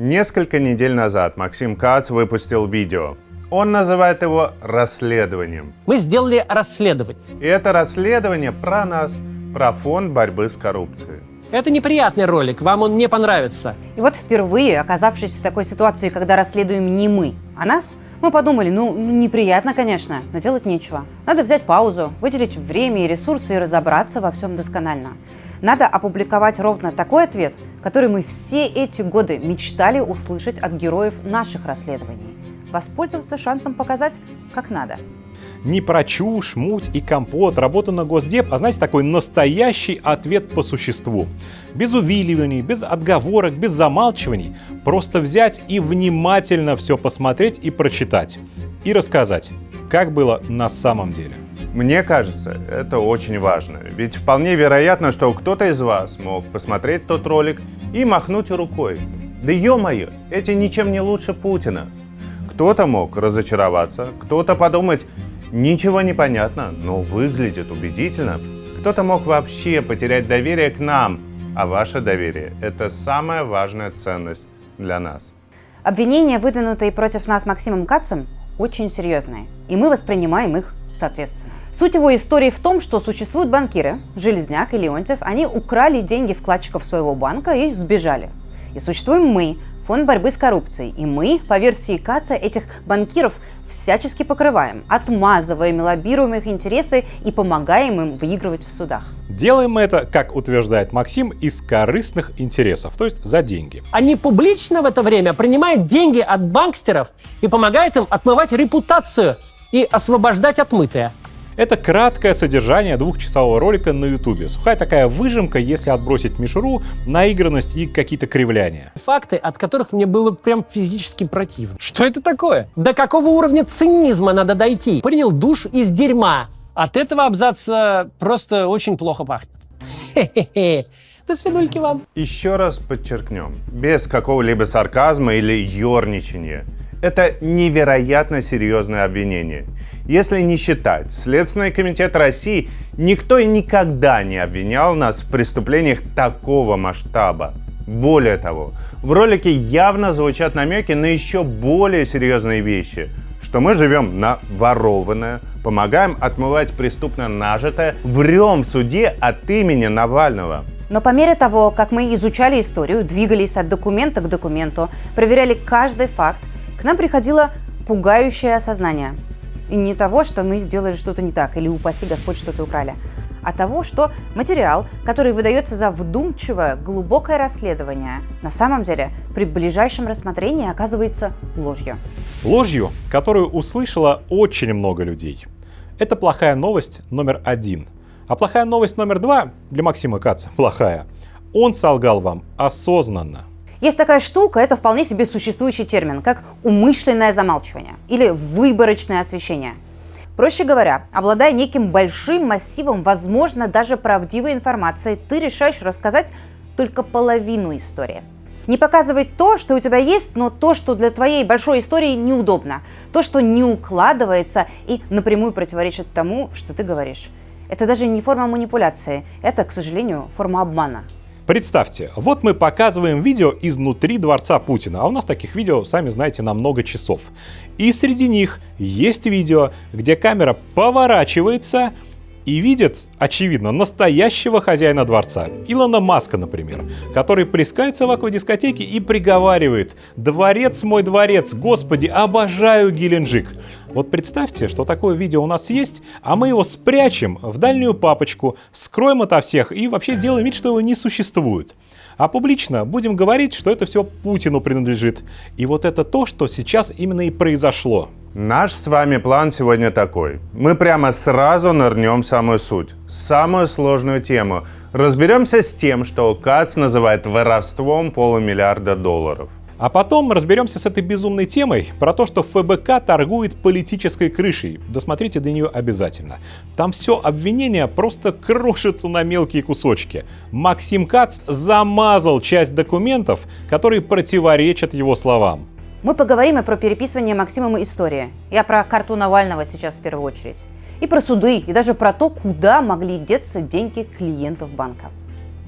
Несколько недель назад Максим Кац выпустил видео. Он называет его расследованием. Мы сделали расследование. И это расследование про нас, про фонд борьбы с коррупцией. Это неприятный ролик, вам он не понравится. И вот впервые, оказавшись в такой ситуации, когда расследуем не мы, а нас, мы подумали, неприятно, конечно, но делать нечего. Надо взять паузу, выделить время и ресурсы и разобраться во всем досконально. Надо опубликовать ровно такой ответ, который мы все эти годы мечтали услышать от героев наших расследований. Воспользоваться шансом показать, как надо. Не про чушь, муть и компот, работа на Госдеп, а знаете, такой настоящий ответ по существу. Без увиливаний, без отговорок, без замалчиваний. Просто взять и внимательно все посмотреть и прочитать. И рассказать, как было на самом деле. Мне кажется, это очень важно. Ведь вполне вероятно, что кто-то из вас мог посмотреть тот ролик и махнуть рукой. Да ё-моё, эти ничем не лучше Путина. Кто-то мог разочароваться, кто-то подумать, ничего не понятно, но выглядит убедительно. Кто-то мог вообще потерять доверие к нам, а ваше доверие – это самая важная ценность для нас. Обвинения, выдвинутые против нас Максимом Кацем, очень серьезные, и мы воспринимаем их соответственно. Суть его истории в том, что существуют банкиры, Железняк и Леонтьев, они украли деньги вкладчиков своего банка и сбежали. И существуем мы, Фонд борьбы с коррупцией, и мы, по версии Каца, этих банкиров всячески покрываем, отмазываем, лоббируем их интересы и помогаем им выигрывать в судах. Делаем мы это, как утверждает Максим, из корыстных интересов, то есть за деньги. Они публично в это время принимают деньги от банкстеров и помогают им отмывать репутацию и освобождать отмытое. Это краткое содержание двухчасового ролика на Ютубе. Сухая такая выжимка, если отбросить мишуру, наигранность и какие-то кривляния. Факты, от которых мне было прям физически противно. Что это такое? До какого уровня цинизма надо дойти? Принял душ из дерьма. От этого абзаца просто очень плохо пахнет. Хе-хе-хе. До свидульки вам. Еще раз подчеркнем, без какого-либо сарказма или ерничания. Это невероятно серьезное обвинение. Если не считать Следственный комитет России, никто и никогда не обвинял нас в преступлениях такого масштаба. Более того, в ролике явно звучат намеки на еще более серьезные вещи, что мы живем на ворованное, помогаем отмывать преступно нажитое, врем в суде от имени Навального. Но по мере того, как мы изучали историю, двигались от документа к документу, проверяли каждый факт, к нам приходило пугающее осознание. И не того, что мы сделали что-то не так, или, упаси Господь, что-то украли, а того, что материал, который выдается за вдумчивое, глубокое расследование, на самом деле при ближайшем рассмотрении оказывается ложью. Ложью, которую услышало очень много людей. Это плохая новость номер 1. А плохая новость номер 2 для Максима Каца плохая. Он солгал вам осознанно. Есть такая штука, это вполне себе существующий термин, как умышленное замалчивание или выборочное освещение. Проще говоря, обладая неким большим массивом, возможно, даже правдивой информации, ты решаешь рассказать только половину истории. Не показывать то, что у тебя есть, но то, что для твоей большой истории неудобно, то, что не укладывается и напрямую противоречит тому, что ты говоришь. Это даже не форма манипуляции, это, к сожалению, форма обмана. Представьте, вот мы показываем видео изнутри дворца Путина, а у нас таких видео, сами знаете, на много часов. И среди них есть видео, где камера поворачивается и видит, очевидно, настоящего хозяина дворца, Илона Маска, например, который плескается в аквадискотеке и приговаривает: «Дворец мой дворец, господи, обожаю Геленджик». Вот представьте, что такое видео у нас есть, а мы его спрячем в дальнюю папочку, скроем ото всех и вообще сделаем вид, что его не существует. А публично будем говорить, что это все Путину принадлежит. И вот это то, что сейчас именно и произошло. Наш с вами план сегодня такой. Мы прямо сразу нырнем в самую суть, самую сложную тему. Разберемся с тем, что Кац называет воровством $500 миллиарда. А потом разберемся с этой безумной темой про то, что ФБК торгует политической крышей. Досмотрите до нее обязательно. Там все обвинения просто крошатся на мелкие кусочки. Максим Кац замазал часть документов, которые противоречат его словам. Мы поговорим и про переписывание Максимом истории. Я про карту Навального сейчас в первую очередь. И про суды, и даже про то, куда могли деться деньги клиентов банка.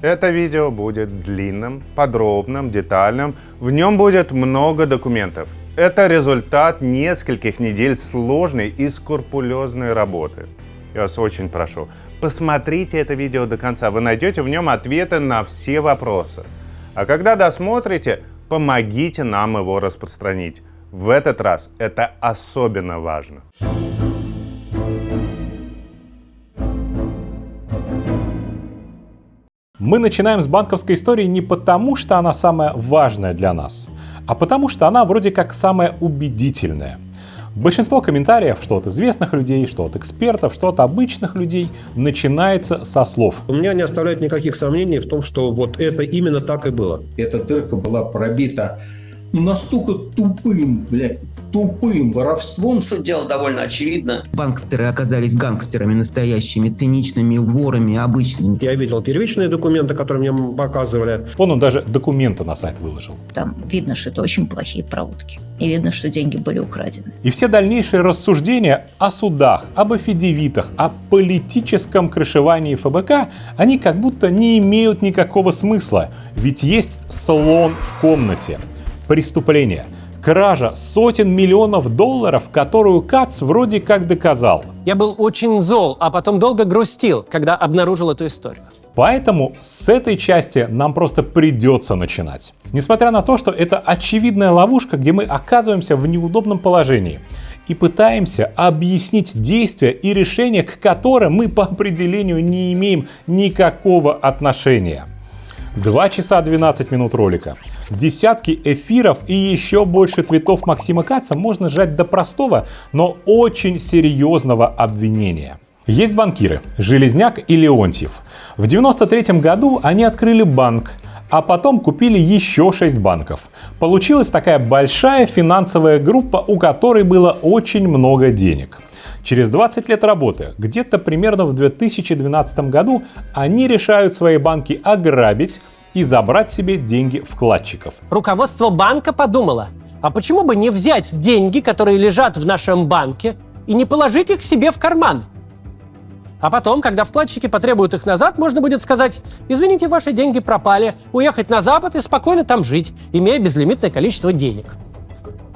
Это видео будет длинным, подробным, детальным. В нем будет много документов. Это результат нескольких недель сложной и скрупулезной работы. Я вас очень прошу, посмотрите это видео до конца. Вы найдете в нем ответы на все вопросы. А когда досмотрите, помогите нам его распространить. В этот раз это особенно важно. Мы начинаем с банковской истории не потому, что она самая важная для нас, а потому что она вроде как самая убедительная. Большинство комментариев, что от известных людей, что от экспертов, что от обычных людей, начинается со слов. У меня не оставляет никаких сомнений в том, что вот это именно так и было. Эта дырка была пробита настолько тупым воровством. Суть дела довольно очевидна. Банкстеры оказались гангстерами настоящими, циничными ворами обычными. Я видел первичные документы, которые мне показывали. Он даже документы на сайт выложил. Там видно, что это очень плохие проводки. И видно, что деньги были украдены. И все дальнейшие рассуждения о судах, об афидевитах, о политическом крышевании ФБК, они как будто не имеют никакого смысла. Ведь есть слон в комнате. Преступление. Кража сотен миллионов долларов, которую Кац вроде как доказал. Я был очень зол, а потом долго грустил, когда обнаружил эту историю. Поэтому с этой части нам просто придется начинать. Несмотря на то, что это очевидная ловушка, где мы оказываемся в неудобном положении и пытаемся объяснить действия и решения, к которым мы по определению не имеем никакого отношения. 2 часа 12 минут ролика, десятки эфиров и еще больше твитов Максима Каца можно сжать до простого, но очень серьезного обвинения. Есть банкиры Железняк и Леонтьев. В 1993 году они открыли банк, а потом купили еще 6 банков. Получилась такая большая финансовая группа, у которой было очень много денег. Через 20 лет работы, где-то примерно в 2012 году, они решают свои банки ограбить и забрать себе деньги вкладчиков. Руководство банка подумало, а почему бы не взять деньги, которые лежат в нашем банке, и не положить их себе в карман? А потом, когда вкладчики потребуют их назад, можно будет сказать: извините, ваши деньги пропали, уехать на Запад и спокойно там жить, имея безлимитное количество денег.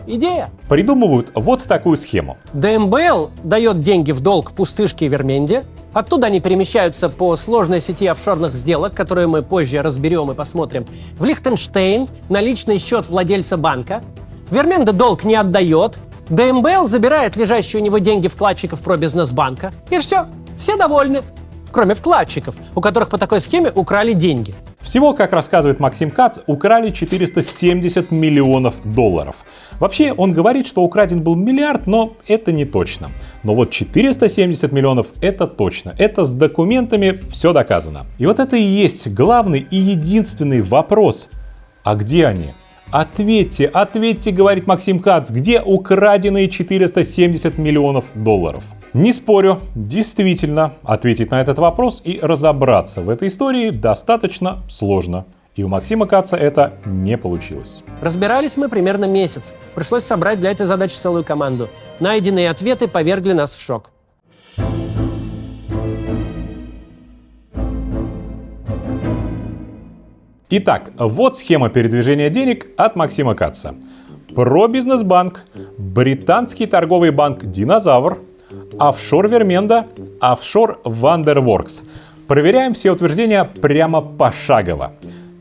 Идея. Придумывают вот такую схему. ДМБЛ дает деньги в долг пустышке и Верменде. Оттуда они перемещаются по сложной сети офшорных сделок, которые мы позже разберем и посмотрим, в Лихтенштейн на личный счет владельца банка. Верменда долг не отдает. ДМБЛ забирает лежащие у него деньги вкладчиков пробизнесбанка. И все. Все довольны. Кроме вкладчиков, у которых по такой схеме украли деньги. Всего, как рассказывает Максим Кац, украли 470 миллионов долларов. Вообще, он говорит, что украден был миллиард, но это не точно. Но вот 470 миллионов — это точно. Это с документами все доказано. И вот это и есть главный и единственный вопрос. А где они? Ответьте, ответьте, говорит Максим Кац, где украденные 470 миллионов долларов? Не спорю, действительно, ответить на этот вопрос и разобраться в этой истории достаточно сложно. И у Максима Каца это не получилось. Разбирались мы примерно месяц. Пришлось собрать для этой задачи целую команду. Найденные ответы повергли нас в шок. Итак, вот схема передвижения денег от Максима Каца. Пробизнесбанк, британский торговый банк «Динозавр», офшор Верменда, офшор Вандерворкс. Проверяем все утверждения прямо пошагово.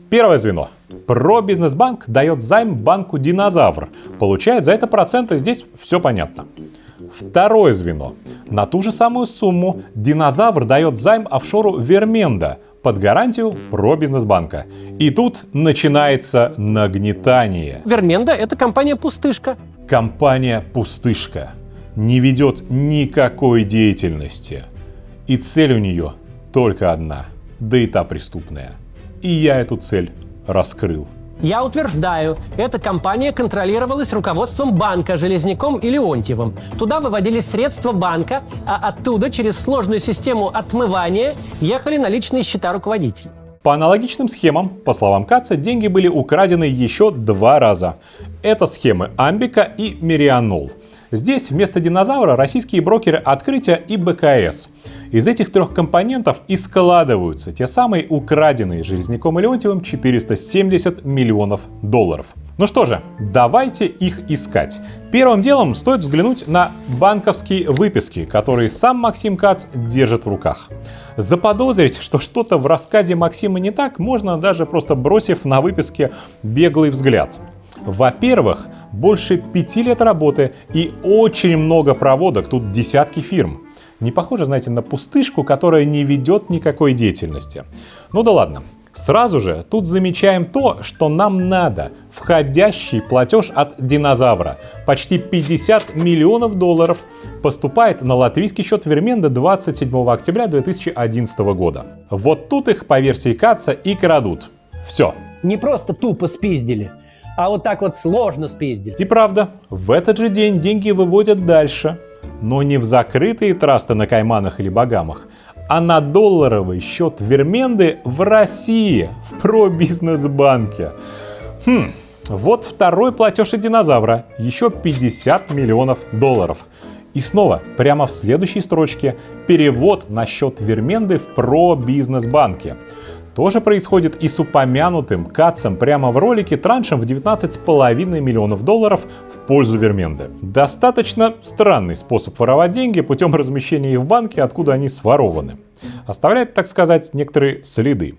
Первое звено. Пробизнесбанк дает займ банку «Динозавр». Получает за это проценты, здесь все понятно. Второе звено. На ту же самую сумму «Динозавр» дает займ офшору Верменда под гарантию Пробизнесбанка. И тут начинается нагнетание. Верменда — это компания-пустышка. Компания «Пустышка» не ведет никакой деятельности. И цель у нее только одна, да и та преступная. И я эту цель раскрыл. Я утверждаю, эта компания контролировалась руководством банка Железняком и Леонтьевым. Туда выводились средства банка, а оттуда через сложную систему отмывания ехали на личные счета руководителей. По аналогичным схемам, по словам Каца, деньги были украдены еще 2 раза. Это схемы Амбика и Мерианол. Здесь вместо динозавра российские брокеры Открытия и БКС. Из этих трех компонентов и складываются те самые украденные Железняком и Леонтьевым 470 миллионов долларов. Ну что же, давайте их искать. Первым делом стоит взглянуть на банковские выписки, которые сам Максим Кац держит в руках. Заподозрить, что что-то в рассказе Максима не так, можно даже просто бросив на выписке беглый взгляд. Во-первых, больше 5 лет работы и очень много проводок, тут десятки фирм. Не похоже, знаете, на пустышку, которая не ведет никакой деятельности. Ну да ладно. Сразу же тут замечаем то, что нам надо. Входящий платеж от динозавра. Почти 50 миллионов долларов поступает на латвийский счет Верменда 27 октября 2011 года. Вот тут их, по версии Каца, и крадут. Все. Не просто тупо спиздили, а вот так вот сложно спиздили. И правда, в этот же день деньги выводят дальше. Но не в закрытые трасты на Кайманах или Багамах, а на долларовый счет Верменды в России, в Пробизнесбанке. Вот второй платеж от динозавра, еще 50 миллионов долларов. И снова, прямо в следующей строчке, перевод на счет Верменды в Пробизнесбанке. Тоже происходит и с упомянутым Кацем прямо в ролике траншем в 19,5 миллионов долларов в пользу Верменды. Достаточно странный способ воровать деньги путем размещения их в банке, откуда они сворованы. Оставляет, так сказать, некоторые следы.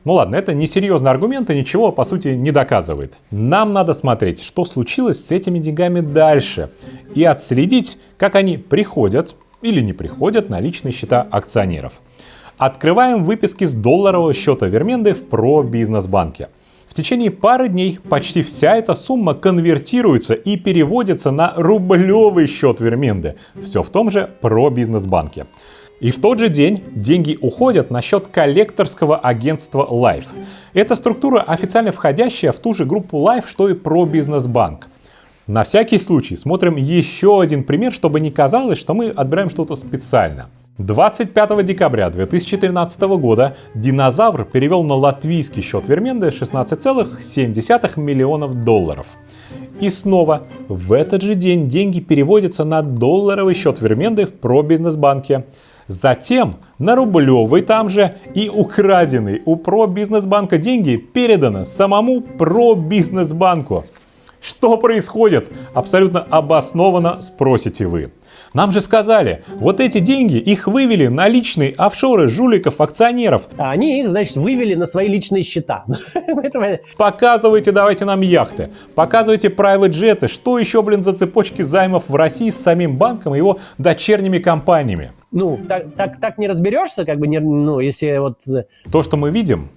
Ну ладно, это несерьезный аргумент и ничего, по сути, не доказывает. Нам надо смотреть, что случилось с этими деньгами дальше, и отследить, как они приходят или не приходят на личные счета акционеров. Открываем выписки с долларового счета Верменды в Пробизнесбанке. В течение пары дней почти вся эта сумма конвертируется и переводится на рублевый счет Верменды. Все в том же Пробизнесбанке. И в тот же день деньги уходят на счет коллекторского агентства Life. Эта структура официально входящая в ту же группу Life, что и Пробизнесбанк. На всякий случай смотрим еще один пример, чтобы не казалось, что мы отбираем что-то специально. 25 декабря 2013 года динозавр перевел на латвийский счет Верменды 16,7 миллионов долларов. И снова в этот же день деньги переводятся на долларовый счет Верменды в Пробизнесбанке. Затем на рублевый там же и украденный у Пробизнесбанка деньги переданы самому Пробизнесбанку. Что происходит? Абсолютно обоснованно спросите вы. Нам же сказали, вот эти деньги, их вывели на личные офшоры жуликов-акционеров. А они их, значит, вывели на свои личные счета. Показывайте, давайте нам яхты, показывайте private-джеты, что еще, за цепочки займов в России с самим банком и его дочерними компаниями. Ну, так не разберешься, если вот... То, что мы видим,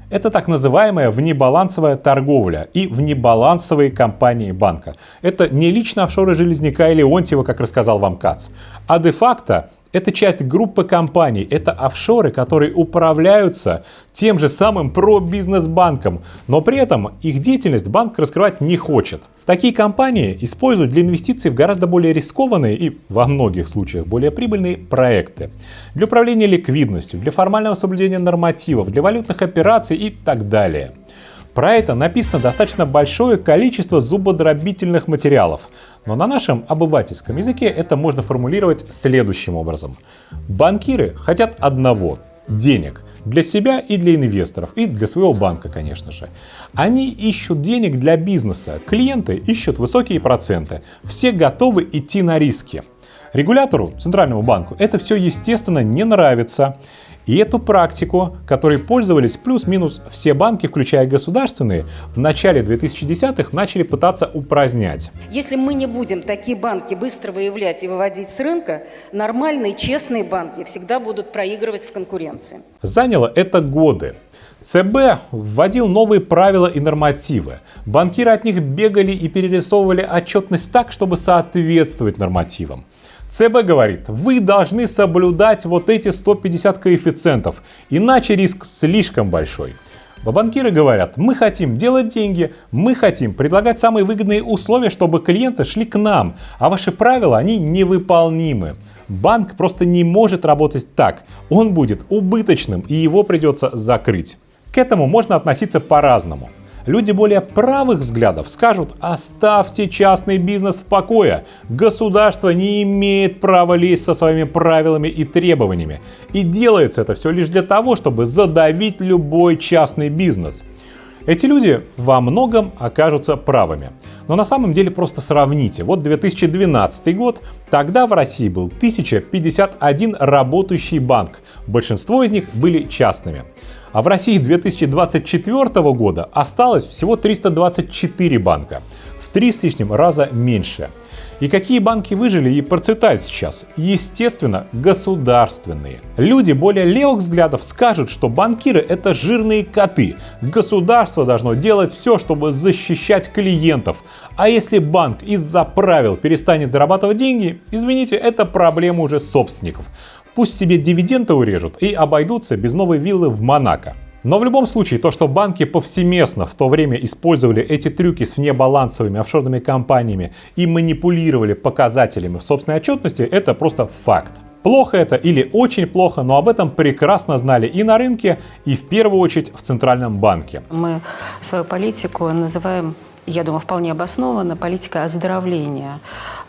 это так называемая внебалансовая торговля и внебалансовые компании банка. Это не лично офшоры Железняка и Леонтьева, как рассказал вам Кац, а де-факто это часть группы компаний, это офшоры, которые управляются тем же самым Пробизнесбанком, но при этом их деятельность банк раскрывать не хочет. Такие компании используют для инвестиций в гораздо более рискованные и во многих случаях более прибыльные проекты. Для управления ликвидностью, для формального соблюдения нормативов, для валютных операций и так далее. Про это написано достаточно большое количество зубодробительных материалов, но на нашем обывательском языке это можно формулировать следующим образом. Банкиры хотят одного – денег. Для себя и для инвесторов, и для своего банка, конечно же. Они ищут денег для бизнеса, клиенты ищут высокие проценты, все готовы идти на риски. Регулятору, Центральному банку, это все, естественно, не нравится. И эту практику, которой пользовались плюс-минус все банки, включая государственные, в начале 2010-х начали пытаться упразднять. Если мы не будем такие банки быстро выявлять и выводить с рынка, нормальные, честные банки всегда будут проигрывать в конкуренции. Заняло это годы. ЦБ вводил новые правила и нормативы. Банкиры от них бегали и перерисовывали отчетность так, чтобы соответствовать нормативам. ЦБ говорит, вы должны соблюдать вот эти 150 коэффициентов, иначе риск слишком большой. А банкиры говорят, мы хотим делать деньги, мы хотим предлагать самые выгодные условия, чтобы клиенты шли к нам, а ваши правила, они невыполнимы. Банк просто не может работать так, он будет убыточным и его придется закрыть. К этому можно относиться по-разному. Люди более правых взглядов скажут: оставьте частный бизнес в покое. Государство не имеет права лезть со своими правилами и требованиями. И делается это все лишь для того, чтобы задавить любой частный бизнес. Эти люди во многом окажутся правыми. Но на самом деле просто сравните. Вот 2012 год, тогда в России был 1051 работающий банк. Большинство из них были частными. А в России 2024 года осталось всего 324 банка. В 3 с лишним раза меньше. И какие банки выжили и процветают сейчас? Естественно, государственные. Люди более левых взглядов скажут, что банкиры — это жирные коты. Государство должно делать все, чтобы защищать клиентов. А если банк из-за правил перестанет зарабатывать деньги, извините, это проблема уже собственников. Пусть себе дивиденды урежут и обойдутся без новой виллы в Монако. Но в любом случае, то, что банки повсеместно в то время использовали эти трюки с внебалансовыми офшорными компаниями и манипулировали показателями в собственной отчетности, это просто факт. Плохо это или очень плохо, но об этом прекрасно знали и на рынке, и в первую очередь в Центральном банке. Мы свою политику называем, я думаю, вполне обоснованно, политика оздоровления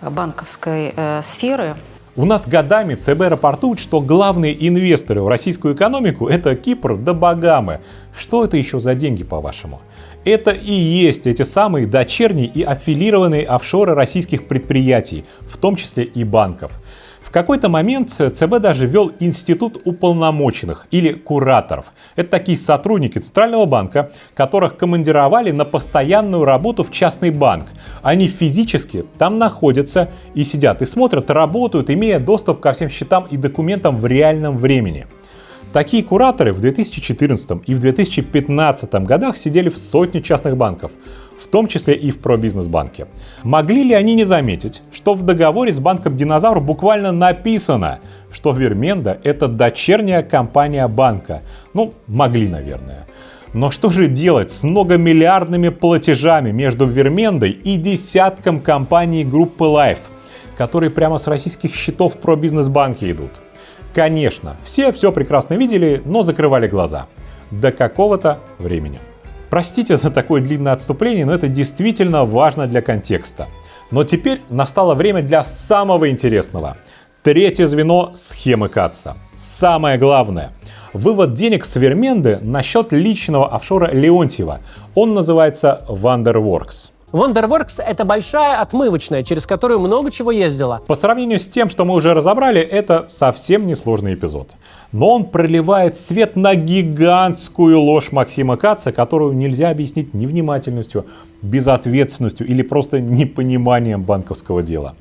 банковской сферы. У нас годами ЦБ рапортует, что главные инвесторы в российскую экономику — это Кипр да Багамы. Что это еще за деньги, по-вашему? Это и есть эти самые дочерние и аффилированные офшоры российских предприятий, в том числе и банков. В какой-то момент ЦБ даже ввел институт уполномоченных или кураторов. Это такие сотрудники Центрального банка, которых командировали на постоянную работу в частный банк. Они физически там находятся и сидят, и смотрят, работают, имея доступ ко всем счетам и документам в реальном времени. Такие кураторы в 2014 и в 2015 годах сидели в сотне частных банков, в том числе и в Пробизнесбанке. Могли ли они не заметить, что в договоре с банком Динозавр буквально написано, что Верменда — это дочерняя компания банка? Ну, могли, наверное. Но что же делать с многомиллиардными платежами между Вермендой и десятком компаний группы Life, которые прямо с российских счетов в Пробизнесбанке идут? Конечно, все прекрасно видели, но закрывали глаза. До какого-то времени. Простите за такое длинное отступление, но это действительно важно для контекста. Но теперь настало время для самого интересного. Третье звено схемы Катца. Самое главное. Вывод денег с Верменды на счет личного офшора Леонтьева. Он называется Wonderworks. Wonderworks — это большая отмывочная, через которую много чего ездила. По сравнению с тем, что мы уже разобрали, это совсем несложный эпизод. Но он проливает свет на гигантскую ложь Максима Катца, которую нельзя объяснить невнимательностью, безответственностью или просто непониманием банковского дела.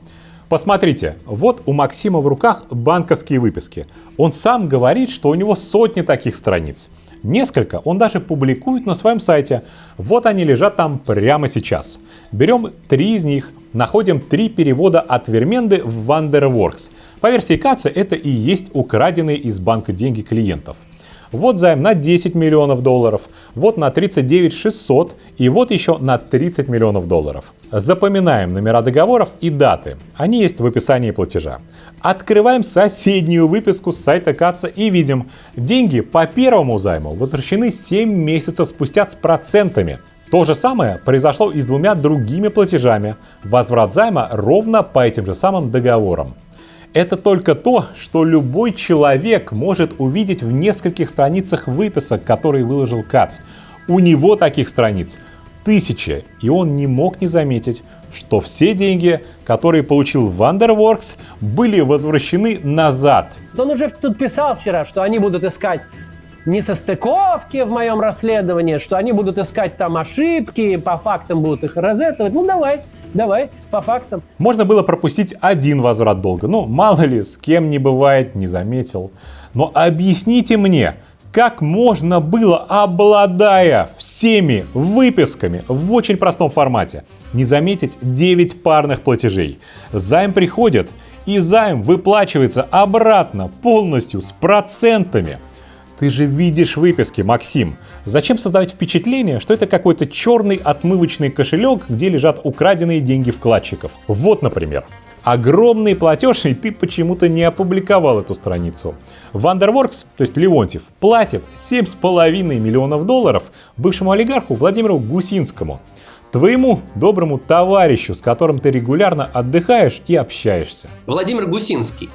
Посмотрите, вот у Максима в руках банковские выписки. Он сам говорит, что у него сотни таких страниц. Несколько он даже публикует на своем сайте. Вот они лежат там прямо сейчас. Берем 3 из них, находим 3 перевода от Верменды в Wonderworks. По версии Катца это и есть украденные из банка деньги клиентов. Вот займ на 10 миллионов долларов, вот на 39 600 и вот еще на 30 миллионов долларов. Запоминаем номера договоров и даты. Они есть в описании платежа. Открываем соседнюю выписку с сайта Катца и видим, деньги по первому займу возвращены 7 месяцев спустя с процентами. То же самое произошло и с 2 другими платежами. Возврат займа ровно по этим же самым договорам. Это только то, что любой человек может увидеть в нескольких страницах выписок, которые выложил Катц. У него таких страниц тысячи, и он не мог не заметить, что все деньги, которые получил Wonderworks, были возвращены назад. Он уже тут писал вчера, что они будут искать несостыковки в моем расследовании, что они будут искать там ошибки, по фактам будут их розетовать. Ну давай, по фактам. Можно было пропустить один возврат долга. Ну, мало ли, с кем не бывает, не заметил. Но объясните мне, как можно было, обладая всеми выписками в очень простом формате, не заметить 9 парных платежей? Займ приходит, и займ выплачивается обратно полностью с процентами. Ты же видишь выписки, Максим. Зачем создавать впечатление, что это какой-то черный отмывочный кошелек, где лежат украденные деньги вкладчиков? Вот, например, Огромный платеж, и ты почему-то не опубликовал эту страницу. Wonderworks, то есть Леонтьев, платит $7,5 миллионов бывшему олигарху Владимиру Гусинскому. Твоему доброму товарищу, с которым ты регулярно отдыхаешь и общаешься. Владимир Гусинский.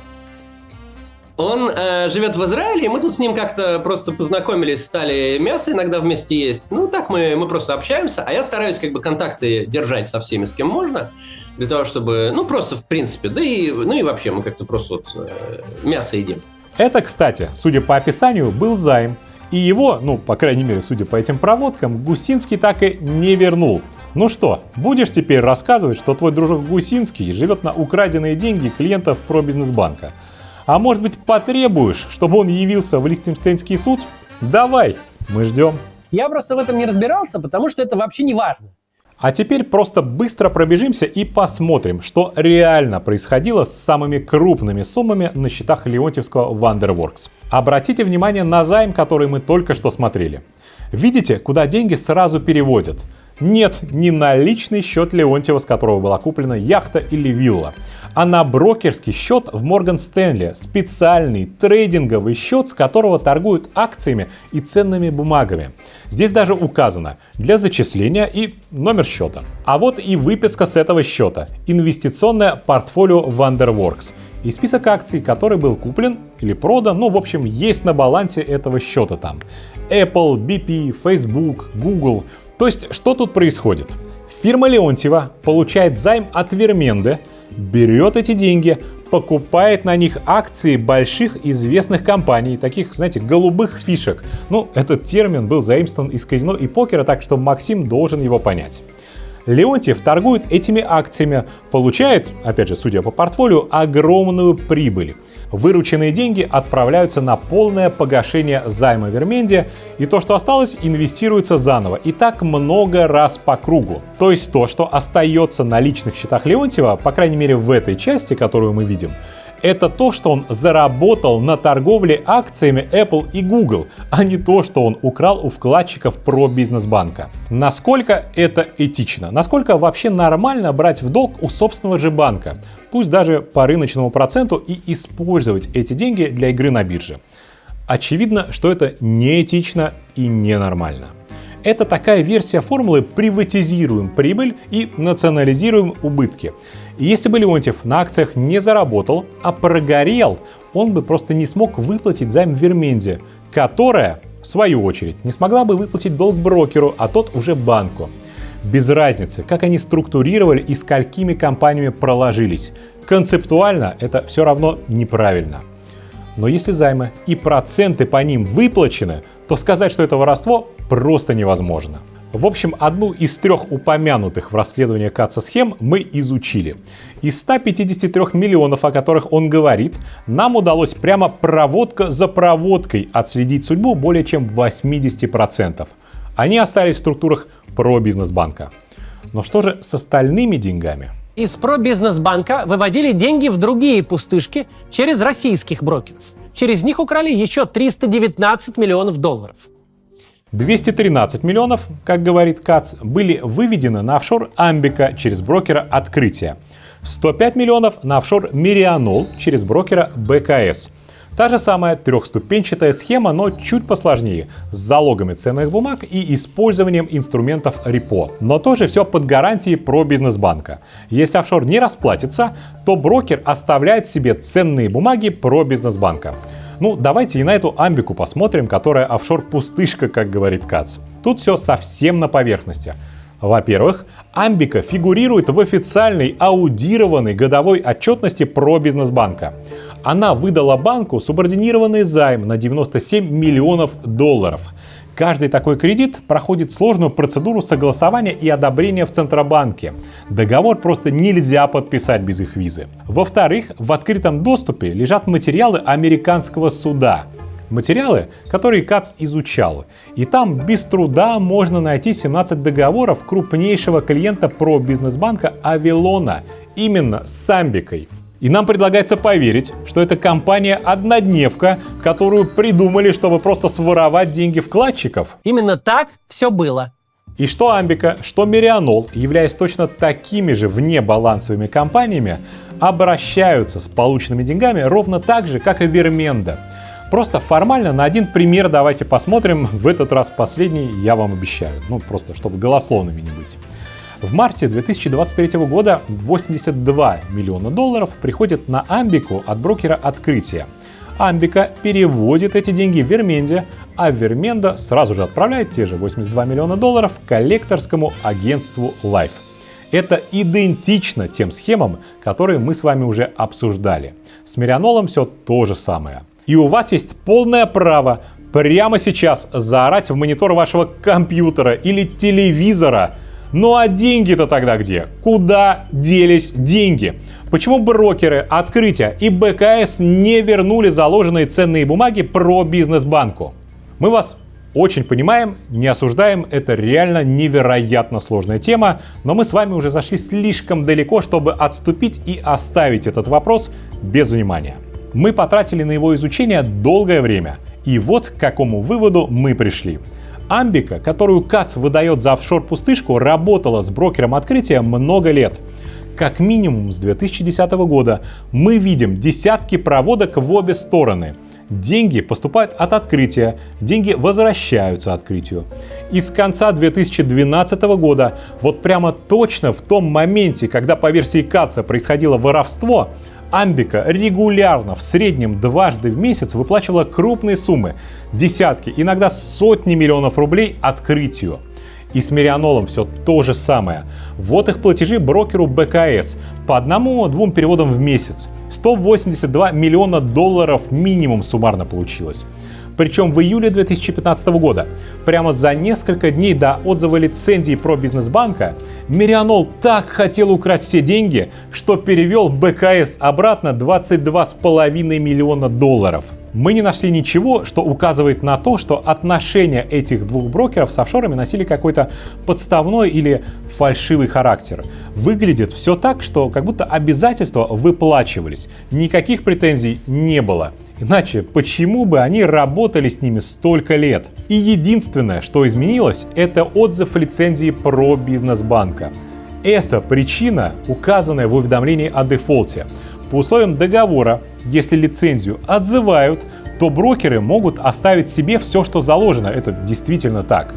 Он живет в Израиле, и мы тут с ним как-то просто познакомились, стали мясо иногда вместе есть. Ну, так мы просто общаемся, а я стараюсь как бы контакты держать со всеми, с кем можно, для того, чтобы, ну, просто в принципе, да и, ну и вообще мы как-то просто вот мясо едим. Это, кстати, судя по описанию, был займ, и его, ну, по крайней мере, судя по этим проводкам, Гусинский так и не вернул. Ну что, будешь теперь рассказывать, что твой дружок Гусинский живет на украденные деньги клиентов Пробизнесбанка? А может быть, потребуешь, чтобы он явился в Лихтенштейнский суд? Давай, мы ждем. Я просто в этом не разбирался, потому что это вообще не важно. А теперь просто быстро пробежимся и посмотрим, что реально происходило с самыми крупными суммами на счетах Леонтьевского Wonderworks. Обратите внимание на займ, который мы только что смотрели. Видите, куда деньги сразу переводят? Нет, не на личный счет Леонтьева, с которого была куплена яхта или вилла, а на брокерский счет в Морган Стэнли, специальный трейдинговый счет, с которого торгуют акциями и ценными бумагами. Здесь даже указано для зачисления и номер счета. А вот и выписка с этого счета. Инвестиционное портфолио Wonderworks. И список акций, который был куплен или продан, ну, в общем, есть на балансе этого счета там. Apple, BP, Facebook, Google. То есть, что тут происходит? Фирма Леонтьева получает займ от Верменды, берет эти деньги, покупает на них акции больших известных компаний, таких, знаете, голубых фишек. Ну, этот термин был заимствован из казино и покера, так что Максим должен его понять. Леонтьев торгует этими акциями, получает, опять же, судя по портфолио, огромную прибыль. Вырученные деньги отправляются на полное погашение займа Верменде, и то, что осталось, инвестируется заново. И так много раз по кругу. То есть то, что остается на личных счетах Леонтьева, по крайней мере в этой части, которую мы видим, это то, что он заработал на торговле акциями Apple и Google, а не то, что он украл у вкладчиков Пробизнесбанка. Насколько это этично? Насколько вообще нормально брать в долг у собственного же банка? Пусть даже по рыночному проценту, и использовать эти деньги для игры на бирже. Очевидно, что это неэтично и ненормально. Это такая версия формулы «приватизируем прибыль и национализируем убытки». И если бы Леонтьев на акциях не заработал, а прогорел, он бы просто не смог выплатить займ Верменде, которая, в свою очередь, не смогла бы выплатить долг брокеру, а тот уже банку. Без разницы, как они структурировали и сколькими компаниями проложились. Концептуально это все равно неправильно. Но если займы и проценты по ним выплачены, то сказать, что это воровство, просто невозможно. В общем, одну из 3 упомянутых в расследовании Катца схем мы изучили. Из 153 миллионов, о которых он говорит, нам удалось прямо проводка за проводкой отследить судьбу более чем 80%. Они остались в структурах Пробизнесбанка. Но что же с остальными деньгами? Из Пробизнесбанка выводили деньги в другие пустышки через российских брокеров. Через них украли еще $319 миллионов. 213 миллионов, как говорит Катц, были выведены на офшор Амбика через брокера Открытие. 105 миллионов на офшор Мирианол через брокера БКС. Та же самая трехступенчатая схема, но чуть посложнее, с залогами ценных бумаг и использованием инструментов репо. Но тоже все под гарантией Пробизнесбанка. Если офшор не расплатится, то брокер оставляет себе ценные бумаги Пробизнесбанка. Ну, давайте и на эту Амбику посмотрим, которая офшор-пустышка, как говорит Катц. Тут все совсем на поверхности. Во-первых, Амбика фигурирует в официальной аудированной годовой отчетности Пробизнесбанка. Она выдала банку субординированный займ на $97 миллионов. Каждый такой кредит проходит сложную процедуру согласования и одобрения в Центробанке. Договор просто нельзя подписать без их визы. Во-вторых, в открытом доступе лежат материалы американского суда. Материалы, которые Катц изучал. И там без труда можно найти 17 договоров крупнейшего клиента Пробизнесбанка Авилона, именно с Амбикой. И нам предлагается поверить, что это компания-однодневка, которую придумали, чтобы просто своровать деньги вкладчиков. Именно так все было. И что Амбика, что Мирианол, являясь точно такими же внебалансовыми компаниями, обращаются с полученными деньгами ровно так же, как и Верменда. Просто формально на один пример давайте посмотрим, в этот раз последний, я вам обещаю, просто чтобы голословными не быть. В марте 2023 года 82 миллиона долларов приходят на Амбику от брокера «Открытие». Амбика переводит эти деньги в Верменде, а Верменда сразу же отправляет те же 82 миллиона долларов коллекторскому агентству Life. Это идентично тем схемам, которые мы с вами уже обсуждали. С Мирианолом все то же самое. И у вас есть полное право прямо сейчас заорать в монитор вашего компьютера или телевизора: ну а деньги-то тогда где? Куда делись деньги? Почему брокеры «Открытие» и БКС не вернули заложенные ценные бумаги про Бизнесбанку? Мы вас очень понимаем, не осуждаем, это реально невероятно сложная тема, но мы с вами уже зашли слишком далеко, чтобы отступить и оставить этот вопрос без внимания. Мы потратили на его изучение долгое время, и вот к какому выводу мы пришли. Амбика, которую КАЦ выдает за офшор-пустышку, работала с брокером «Открытие» много лет. Как минимум с 2010 года мы видим десятки проводок в обе стороны. Деньги поступают от «Открытия», деньги возвращаются «Открытию». И с конца 2012 года, вот прямо точно в том моменте, когда по версии КАЦа происходило воровство, Амбика регулярно, в среднем дважды в месяц, выплачивала крупные суммы, десятки, иногда сотни миллионов рублей «Открытию». И с Мирианолом все то же самое. Вот их платежи брокеру БКС по 1-2 переводам в месяц. 182 миллиона долларов минимум суммарно получилось. Причем в июле 2015 года, прямо за несколько дней до отзыва лицензии про Бизнесбанка, Мирианол так хотел украсть все деньги, что перевел БКС обратно 22,5 миллиона долларов. Мы не нашли ничего, что указывает на то, что отношения этих двух брокеров с офшорами носили какой-то подставной или фальшивый характер. Выглядит все так, что как будто обязательства выплачивались, никаких претензий не было. Иначе почему бы они работали с ними столько лет? И единственное, что изменилось, это отзыв лицензии про Бизнесбанка. Это причина, указанная в уведомлении о дефолте. По условиям договора, если лицензию отзывают, то брокеры могут оставить себе все, что заложено. Это действительно так.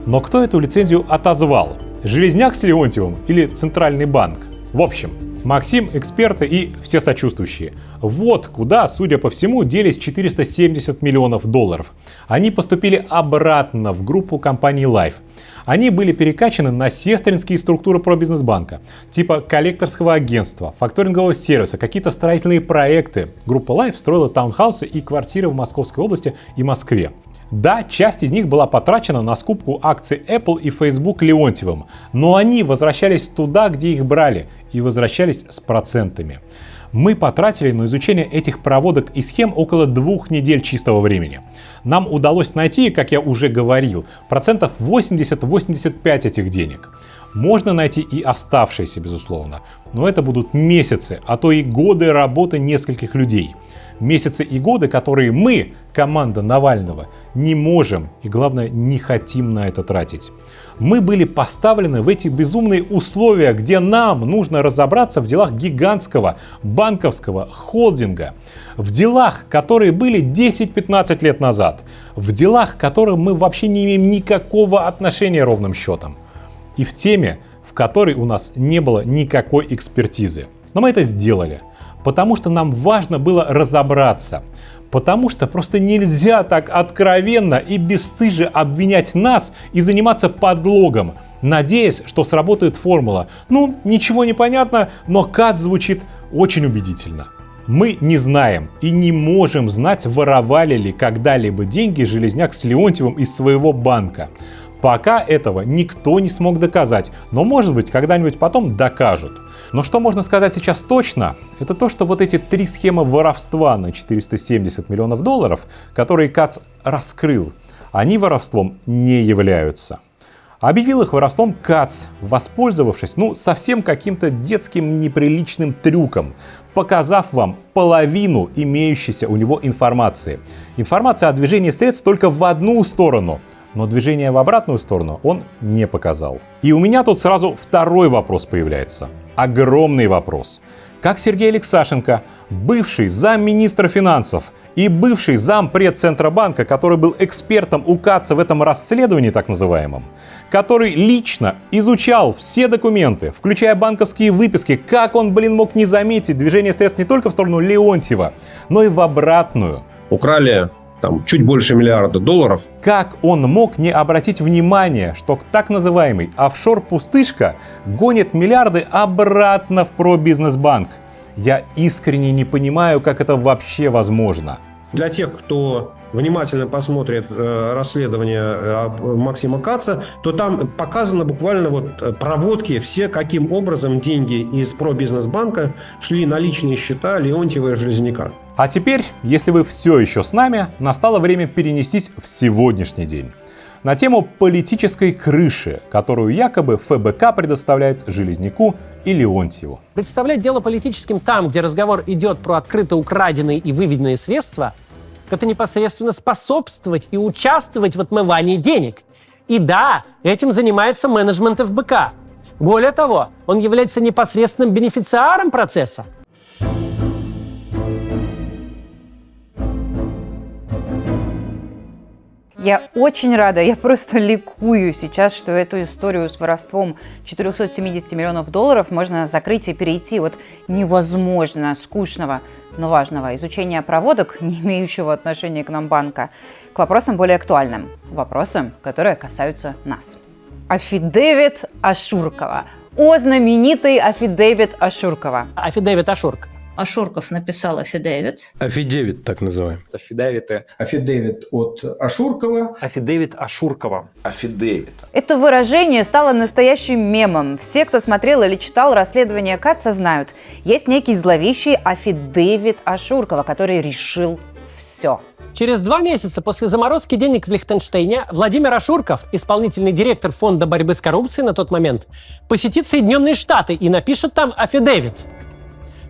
Но кто эту лицензию отозвал? Железняк с Леонтьевым или Центральный банк? В общем, Максим, эксперты и все сочувствующие. Вот куда, судя по всему, делись 470 миллионов долларов. Они поступили обратно в группу компании Life. Они были перекачаны на сестринские структуры про Бизнесбанка, типа коллекторского агентства, факторингового сервиса, какие-то строительные проекты. Группа Life строила таунхаусы и квартиры в Московской области и Москве. Да, часть из них была потрачена на скупку акций Apple и Facebook Леонтьевым, но они возвращались туда, где их брали, и возвращались с процентами. Мы потратили на изучение этих проводок и схем около 2 недель чистого времени. Нам удалось найти, как я уже говорил, процентов 80-85 этих денег. Можно найти и оставшиеся, безусловно, но это будут месяцы, а то и годы работы нескольких людей. Месяцы и годы, которые мы, команда Навального, не можем и, главное, не хотим на это тратить. Мы были поставлены в эти безумные условия, где нам нужно разобраться в делах гигантского банковского холдинга, в делах, которые были 10-15 лет назад, в делах, к которым мы вообще не имеем никакого отношения ровным счетом, и в теме, в которой у нас не было никакой экспертизы. Но мы это сделали. Потому что нам важно было разобраться. Потому что просто нельзя так откровенно и бесстыже обвинять нас и заниматься подлогом, надеясь, что сработает формула. Ну, ничего не понятно, но КАЦ звучит очень убедительно. Мы не знаем и не можем знать, воровали ли когда-либо деньги Железняк с Леонтьевым из своего банка. Пока этого никто не смог доказать, но может быть когда-нибудь потом докажут. Но что можно сказать сейчас точно, это то, что вот эти 3 схемы воровства на 470 миллионов долларов, которые КАЦ раскрыл, они воровством не являются. Объявил их воровством КАЦ, воспользовавшись, совсем каким-то детским неприличным трюком, показав вам половину имеющейся у него информации. Информация о движении средств только в одну сторону, но движение в обратную сторону он не показал. И у меня тут сразу второй вопрос появляется. Огромный вопрос. Как Сергей Алексашенко, бывший замминистра финансов и бывший зампред Центробанка, который был экспертом у Катца в этом расследовании так называемом, который лично изучал все документы, включая банковские выписки, как он, мог не заметить движение средств не только в сторону Леонтьева, но и в обратную. Украли там чуть больше миллиарда долларов. Как он мог не обратить внимание, что так называемый офшор-пустышка гонит миллиарды обратно в пробизнесбанк? Я искренне не понимаю, как это вообще возможно. Для тех, кто внимательно посмотрит расследование Максима Катца, то там показано буквально проводки, все, каким образом деньги из пробизнесбанка шли на личные счета Леонтьева и Железняка. А теперь, если вы все еще с нами, настало время перенестись в сегодняшний день. На тему политической крыши, которую якобы ФБК предоставляет Железняку и Леонтьеву. Представлять дело политическим там, где разговор идет про открыто украденные и выведенные средства, это непосредственно способствовать и участвовать в отмывании денег. И да, этим занимается менеджмент ФБК. Более того, он является непосредственным бенефициаром процесса. Я очень рада, я просто ликую сейчас, что эту историю с воровством 470 миллионов долларов можно закрыть и перейти от невозможно скучного, но важного изучения проводок, не имеющего отношения к нам банка, к вопросам более актуальным, вопросам, которые касаются нас. Аффидевит Ашуркова. О, знаменитый аффидевит Ашуркова. Аффидевит Ашуркова. Ашурков написал аффидевит. Аффидевит, так называемый. Аффидевиты. Аффидевит от Ашуркова. Аффидевит Ашуркова. Аффидевит. Это выражение стало настоящим мемом. Все, кто смотрел или читал расследование Катца, знают. Есть некий зловещий аффидевит Ашуркова, который решил все. Через 2 месяца после заморозки денег в Лихтенштейне Владимир Ашурков, исполнительный директор Фонда борьбы с коррупцией на тот момент, посетит Соединенные Штаты и напишет там аффидевит.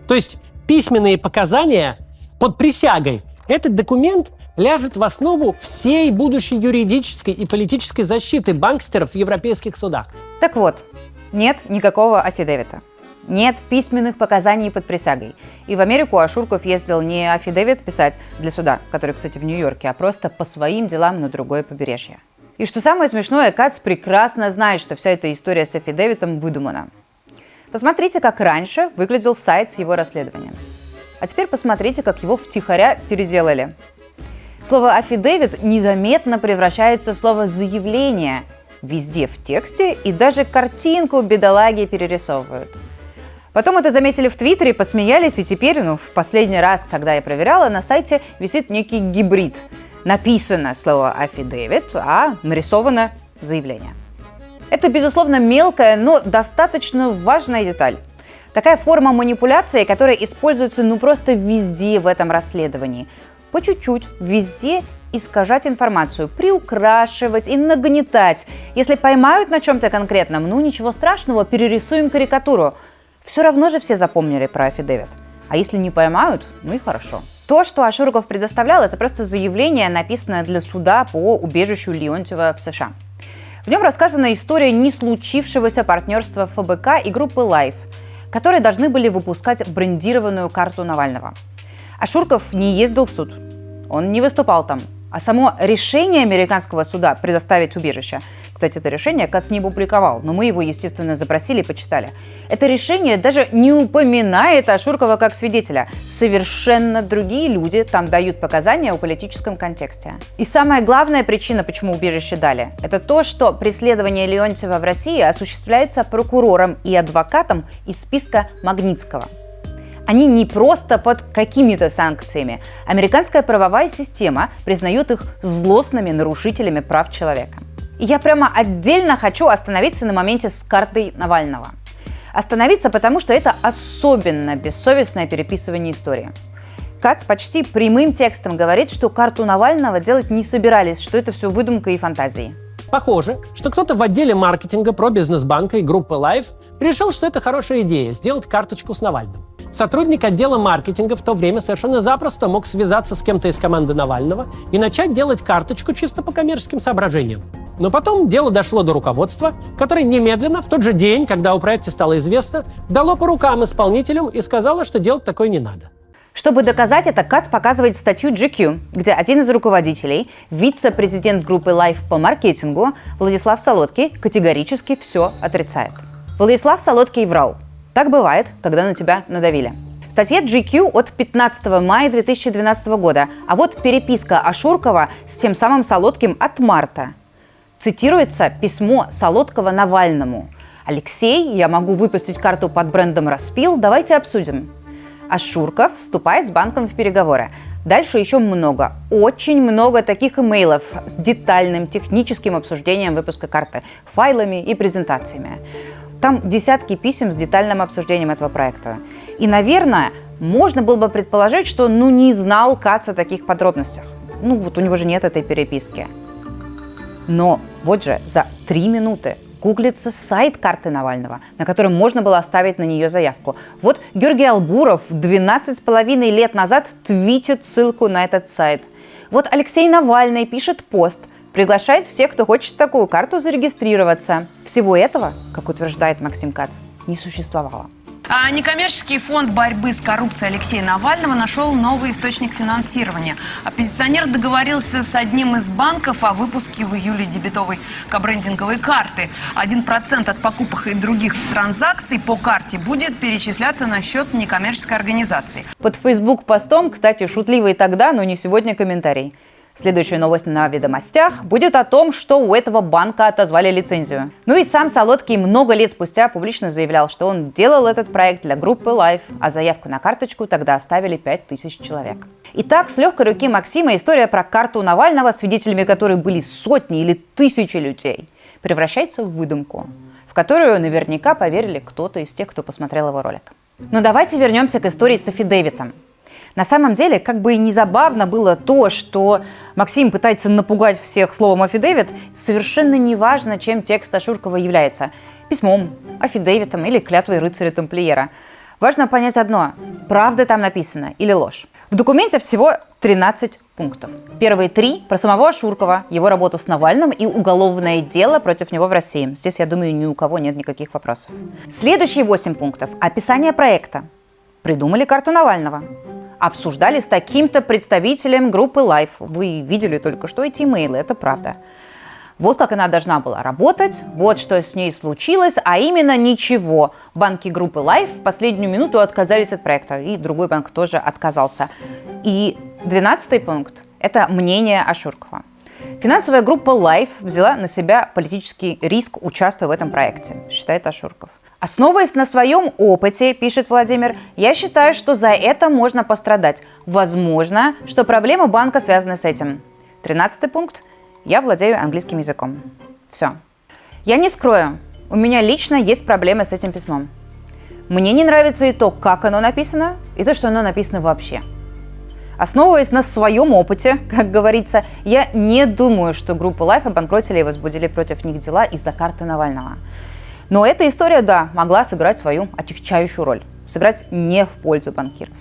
То есть письменные показания под присягой. Этот документ ляжет в основу всей будущей юридической и политической защиты банкстеров в европейских судах. Так вот, нет никакого аффидевита. Нет письменных показаний под присягой. И в Америку Ашурков ездил не аффидевит писать для суда, который, кстати, в Нью-Йорке, а просто по своим делам на другое побережье. И что самое смешное, Катц прекрасно знает, что вся эта история с аффидевитом выдумана. Посмотрите, как раньше выглядел сайт с его расследованием. А теперь посмотрите, как его втихаря переделали. Слово «аффидевит» незаметно превращается в слово «заявление». Везде в тексте и даже картинку бедолаги перерисовывают. Потом это заметили в Твиттере, посмеялись, и теперь, в последний раз, когда я проверяла, на сайте висит некий гибрид. Написано слово «аффидевит», а нарисовано «заявление». Это, безусловно, мелкая, но достаточно важная деталь. Такая форма манипуляции, которая используется просто везде в этом расследовании. По чуть-чуть, везде искажать информацию, приукрашивать и нагнетать. Если поймают на чем-то конкретном, ничего страшного, перерисуем карикатуру. Все равно же все запомнили про аффидевит. А если не поймают, и хорошо. То, что Ашурков предоставлял, это просто заявление, написанное для суда по убежищу Леонтьева в США. В нем рассказана история не случившегося партнерства ФБК и группы Life, которые должны были выпускать брендированную карту Навального. Ашурков не ездил в суд, он не выступал там. А само решение американского суда предоставить убежище, кстати, это решение Катц не публиковал, но мы его, естественно, запросили и почитали. Это решение даже не упоминает Ашуркова как свидетеля. Совершенно другие люди там дают показания о политическом контексте. И самая главная причина, почему убежище дали, это то, что преследование Леонтьева в России осуществляется прокурором и адвокатом из списка Магнитского. Они не просто под какими-то санкциями. Американская правовая система признает их злостными нарушителями прав человека. И я прямо отдельно хочу остановиться на моменте с картой Навального. Остановиться, потому что это особенно бессовестное переписывание истории. Катц почти прямым текстом говорит, что карту Навального делать не собирались, что это все выдумка и фантазии. Похоже, что кто-то в отделе маркетинга пробизнесбанка и группы Life решил, что это хорошая идея – сделать карточку с Навальным. Сотрудник отдела маркетинга в то время совершенно запросто мог связаться с кем-то из команды Навального и начать делать карточку чисто по коммерческим соображениям. Но потом дело дошло до руководства, которое немедленно, в тот же день, когда о проекте стало известно, дало по рукам исполнителям и сказало, что делать такое не надо. Чтобы доказать это, КАЦ показывает статью GQ, где один из руководителей, вице-президент группы Life по маркетингу Владислав Солодкий, категорически все отрицает. Владислав Солодкий врал. Так бывает, когда на тебя надавили. Статья GQ от 15 мая 2012 года, а вот переписка Ашуркова с тем самым Солодким от марта. Цитируется письмо Солодкого Навальному. «Алексей, я могу выпустить карту под брендом «Распил», давайте обсудим». Ашурков вступает с банком в переговоры. Дальше еще много, очень много таких имейлов с детальным техническим обсуждением выпуска карты, файлами и презентациями. Там десятки писем с детальным обсуждением этого проекта. И, наверное, можно было бы предположить, что не знал КАЦ о таких подробностях. Вот у него же нет этой переписки. Но вот же за 3 минуты гуглится сайт карты Навального, на котором можно было оставить на нее заявку. Вот Георгий Албуров 12,5 лет назад твитит ссылку на этот сайт. Вот Алексей Навальный пишет пост, приглашает всех, кто хочет такую карту, зарегистрироваться. Всего этого, как утверждает Максим Кац, не существовало. А некоммерческий фонд борьбы с коррупцией Алексея Навального нашел новый источник финансирования. Оппозиционер договорился с одним из банков о выпуске в июле дебетовой кобрендинговой карты. 1% от покупок и других транзакций по карте будет перечисляться на счет некоммерческой организации. Под Facebook-постом, кстати, шутливый тогда, но не сегодня комментарий. Следующая новость на «Ведомостях» будет о том, что у этого банка отозвали лицензию. И сам Солодкий много лет спустя публично заявлял, что он делал этот проект для группы Life, а заявку на карточку тогда оставили 5000 человек. Итак, с легкой руки Максима история про карту Навального, свидетелями которой были сотни или тысячи людей, превращается в выдумку, в которую наверняка поверили кто-то из тех, кто посмотрел его ролик. Но давайте вернемся к истории с аффидевитом. На самом деле, как бы и не забавно было то, что Максим пытается напугать всех словом «аффидевит», совершенно не важно, чем текст Ашуркова является – письмом, аффидевитом или клятвой рыцаря-тамплиера. Важно понять одно – правда там написано или ложь. В документе всего 13 пунктов. Первые 3 про самого Ашуркова, его работу с Навальным и уголовное дело против него в России. Здесь, я думаю, ни у кого нет никаких вопросов. Следующие 8 пунктов – описание проекта. Придумали карту Навального. Обсуждали с таким-то представителем группы Life. Вы видели только что эти имейлы, это правда. Вот как она должна была работать, вот что с ней случилось, а именно ничего. Банки группы Life в последнюю минуту отказались от проекта, и другой банк тоже отказался. И 12-й пункт – это мнение Ашуркова. Финансовая группа Life взяла на себя политический риск, участвуя в этом проекте, считает Ашурков. Основываясь на своем опыте, пишет Владимир, я считаю, что за это можно пострадать. Возможно, что проблема банка связана с этим. 13-й пункт. Я владею английским языком. Все. Я не скрою, у меня лично есть проблемы с этим письмом. Мне не нравится и то, как оно написано, и то, что оно написано вообще. Основываясь на своем опыте, как говорится, я не думаю, что группу Life обанкротили и возбудили против них дела из-за карты Навального. Но эта история, да, могла сыграть свою отягчающую роль. Сыграть не в пользу банкиров.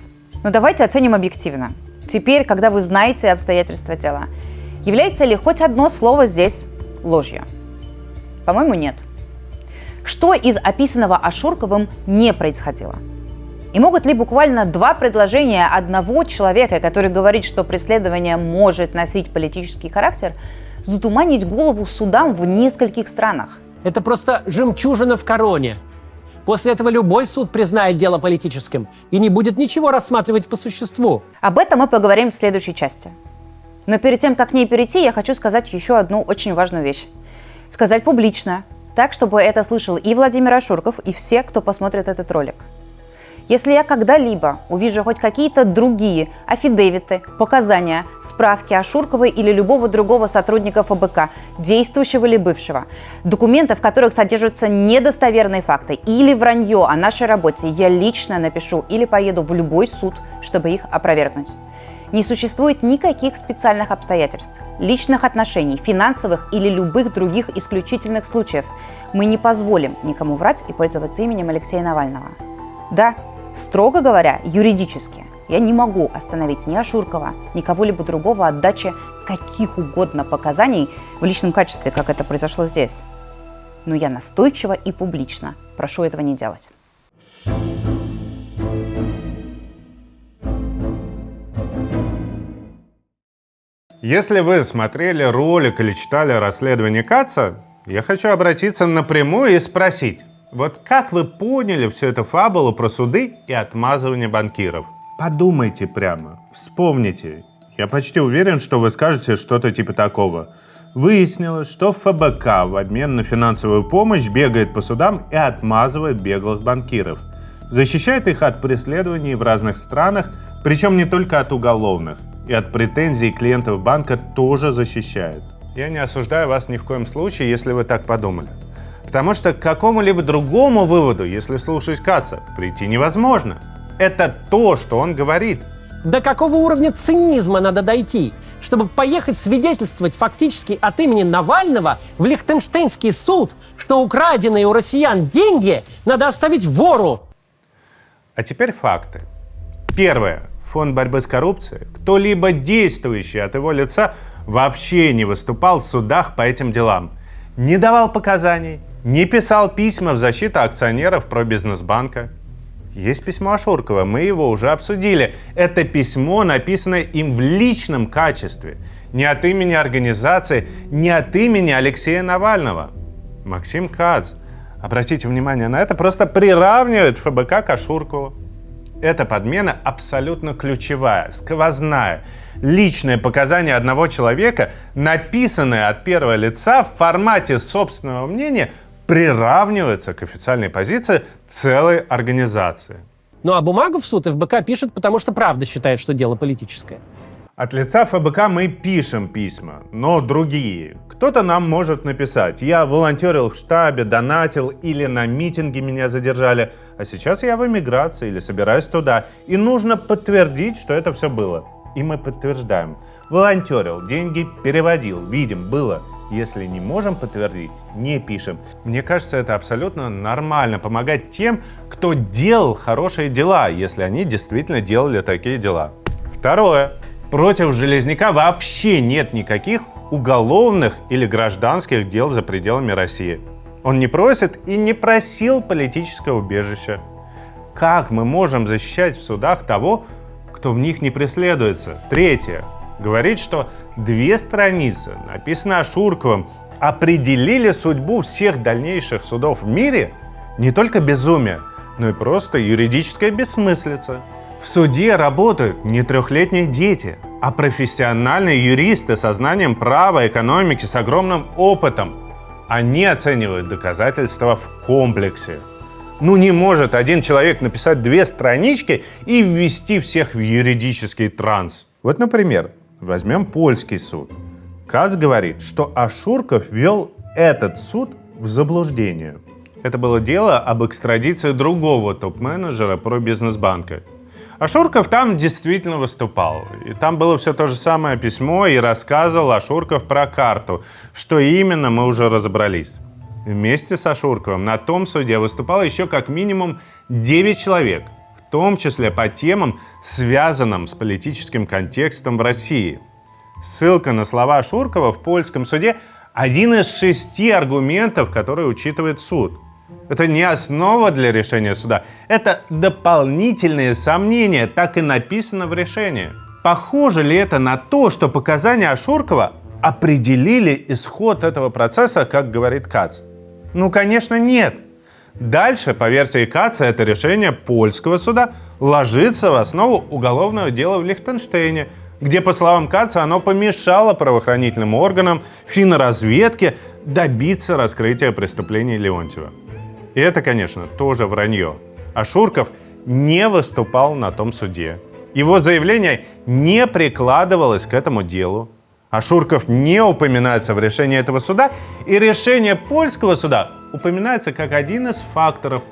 Но давайте оценим объективно. Теперь, когда вы знаете обстоятельства дела, является ли хоть одно слово здесь ложью? По-моему, нет. Что из описанного Ашурковым не происходило? И могут ли буквально 2 предложения одного человека, который говорит, что преследование может носить политический характер, затуманить голову судам в нескольких странах? Это просто жемчужина в короне. После этого любой суд признает дело политическим и не будет ничего рассматривать по существу. Об этом мы поговорим в следующей части. Но перед тем, как к ней перейти, я хочу сказать еще одну очень важную вещь. Сказать публично, так, чтобы это слышал и Владимир Ашурков, и все, кто посмотрит этот ролик. Если я когда-либо увижу хоть какие-то другие аффидевиты, показания, справки Ашурковой или любого другого сотрудника ФБК, действующего или бывшего, документы, в которых содержатся недостоверные факты или вранье о нашей работе, я лично напишу или поеду в любой суд, чтобы их опровергнуть. Не существует никаких специальных обстоятельств, личных отношений, финансовых или любых других исключительных случаев. Мы не позволим никому врать и пользоваться именем Алексея Навального. Да, Строго говоря, юридически я не могу остановить ни Ашуркова, ни кого-либо другого от дачи каких угодно показаний в личном качестве, как это произошло здесь. Но я настойчиво и публично прошу этого не делать. Если вы смотрели ролик или читали расследование Каца, я хочу обратиться напрямую и спросить, вот как вы поняли всю эту фабулу про суды и отмазывание банкиров? Подумайте прямо, вспомните. Я почти уверен, что вы скажете что-то типа такого. Выяснилось, что ФБК в обмен на финансовую помощь бегает по судам и отмазывает беглых банкиров. Защищает их от преследований в разных странах, причем не только от уголовных. И от претензий клиентов банка тоже защищает. Я не осуждаю вас ни в коем случае, если вы так подумали. Потому что к какому-либо другому выводу, если слушать Каца, прийти невозможно. Это то, что он говорит. До какого уровня цинизма надо дойти, чтобы поехать свидетельствовать фактически от имени Навального в Лихтенштейнский суд, что украденные у россиян деньги надо оставить вору? А теперь факты. Первое. Фонд борьбы с коррупцией, кто-либо действующий от его лица, вообще не выступал в судах по этим делам. Не давал показаний, не писал письма в защиту акционеров Пробизнесбанка. Есть письмо Ашуркова, мы его уже обсудили. Это письмо написано им в личном качестве, не от имени организации, не от имени Алексея Навального. Максим Кац, обратите внимание на это, просто приравнивает ФБК к Ашуркову. Эта подмена абсолютно ключевая, сквозная. Личное показание одного человека, написанное от первого лица в формате собственного мнения, приравнивается к официальной позиции целой организации. Ну а бумагу в суд ФБК пишет, потому что правда считает, что дело политическое. От лица ФБК мы пишем письма, но другие. Кто-то нам может написать: я волонтерил в штабе, донатил, или на митинге меня задержали, а сейчас я в эмиграции или собираюсь туда, и нужно подтвердить, что это все было. И мы подтверждаем. Волонтерил, деньги переводил, видим, было. Если не можем подтвердить, не пишем. Мне кажется, это абсолютно нормально помогать тем, кто делал хорошие дела, если они действительно делали такие дела. Второе. Против Железняка вообще нет никаких уголовных или гражданских дел за пределами России. Он не просит и не просил политического убежища. Как мы можем защищать в судах того, кто в них не преследуется? Третье. Говорит, что 2 страницы, написанные Ашурковым, определили судьбу всех дальнейших судов в мире, не только безумие, но и просто юридическая бессмыслица. В суде работают не 3-летние дети, а профессиональные юристы со знанием права, экономики, с огромным опытом. Они оценивают доказательства в комплексе. Ну не может один человек написать 2 странички и ввести всех в юридический транс. Вот, например, возьмем польский суд. Кац говорит, что Ашурков ввел этот суд в заблуждение. Это было дело об экстрадиции другого топ-менеджера Пробизнесбанка. Ашурков там действительно выступал. И там было все то же самое письмо, и рассказывал Ашурков про карту. Что именно, мы уже разобрались. Вместе с Ашурковым на том суде выступало еще как минимум 9 человек, в том числе по темам, связанным с политическим контекстом в России. Ссылка на слова Ашуркова в польском суде – один из 6 аргументов, которые учитывает суд. Это не основа для решения суда, это дополнительные сомнения, так и написано в решении. Похоже ли это на то, что показания Ашуркова определили исход этого процесса, как говорит Кац? Ну, конечно, нет. Дальше, по версии Каца, это решение польского суда ложится в основу уголовного дела в Лихтенштейне, где, по словам Каца, оно помешало правоохранительным органам, финразведке добиться раскрытия преступлений Леонтьева. И это, конечно, тоже вранье. Ашурков не выступал на том суде. Его заявление не прикладывалось к этому делу. Ашурков не упоминается в решении этого суда, и решение польского суда упоминается как один из факторов,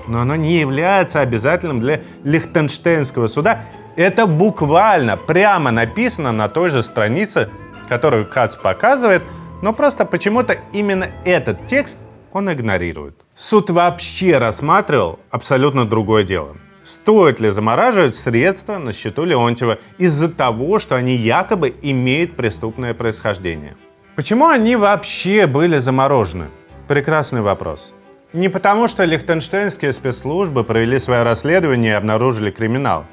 но оно не является обязательным для Лихтенштейнского суда. Это буквально прямо написано на той же странице, которую Кац показывает, но просто почему-то именно этот текст он игнорирует. Суд вообще рассматривал абсолютно другое дело. Стоит ли замораживать средства на счету Леонтьева из-за того, что они якобы имеют преступное происхождение? Почему они вообще были заморожены? Прекрасный вопрос. Не потому, что лихтенштейнские спецслужбы провели свое расследование и обнаружили криминал,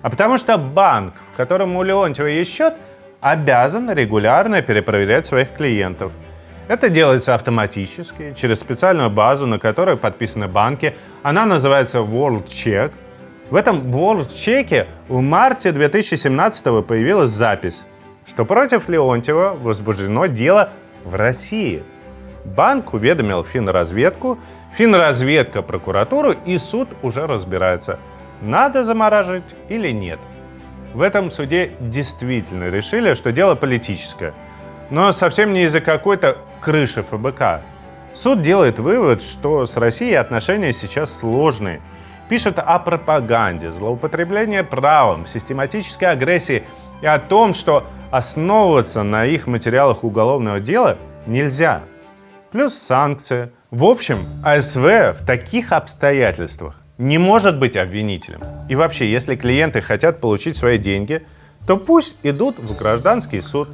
а потому что банк, в котором у Леонтьева есть счет, обязан регулярно перепроверять своих клиентов. Это делается автоматически, через специальную базу, на которой подписаны банки. Она называется WorldCheck. В этом WorldCheck в марте 2017 появилась запись, что против Леонтьева возбуждено дело в России. Банк уведомил финразведку, финразведка прокуратуру, и суд уже разбирается, надо замораживать или нет. В этом суде действительно решили, что дело политическое, но совсем не из-за какой-то крыши ФБК. Суд делает вывод, что с Россией отношения сейчас сложные. Пишет о пропаганде, злоупотреблении правом, систематической агрессии и о том, что основываться на их материалах уголовного дела нельзя. Плюс санкции. В общем, АСВ в таких обстоятельствах не может быть обвинителем. И вообще, если клиенты хотят получить свои деньги, то пусть идут в гражданский суд.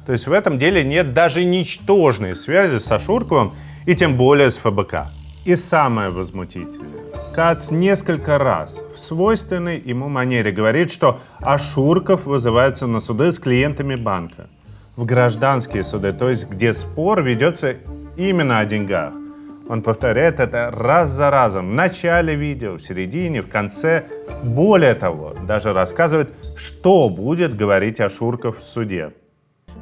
То есть в этом деле нет даже ничтожной связи с Ашурковым и тем более с ФБК. И самое возмутительное. Кац несколько раз в свойственной ему манере говорит, что Ашурков вызывается на суды с клиентами банка. В гражданские суды, то есть где спор ведется именно о деньгах. Он повторяет это раз за разом, в начале видео, в середине, в конце. Более того, даже рассказывает, что будет говорить Ашурков в суде.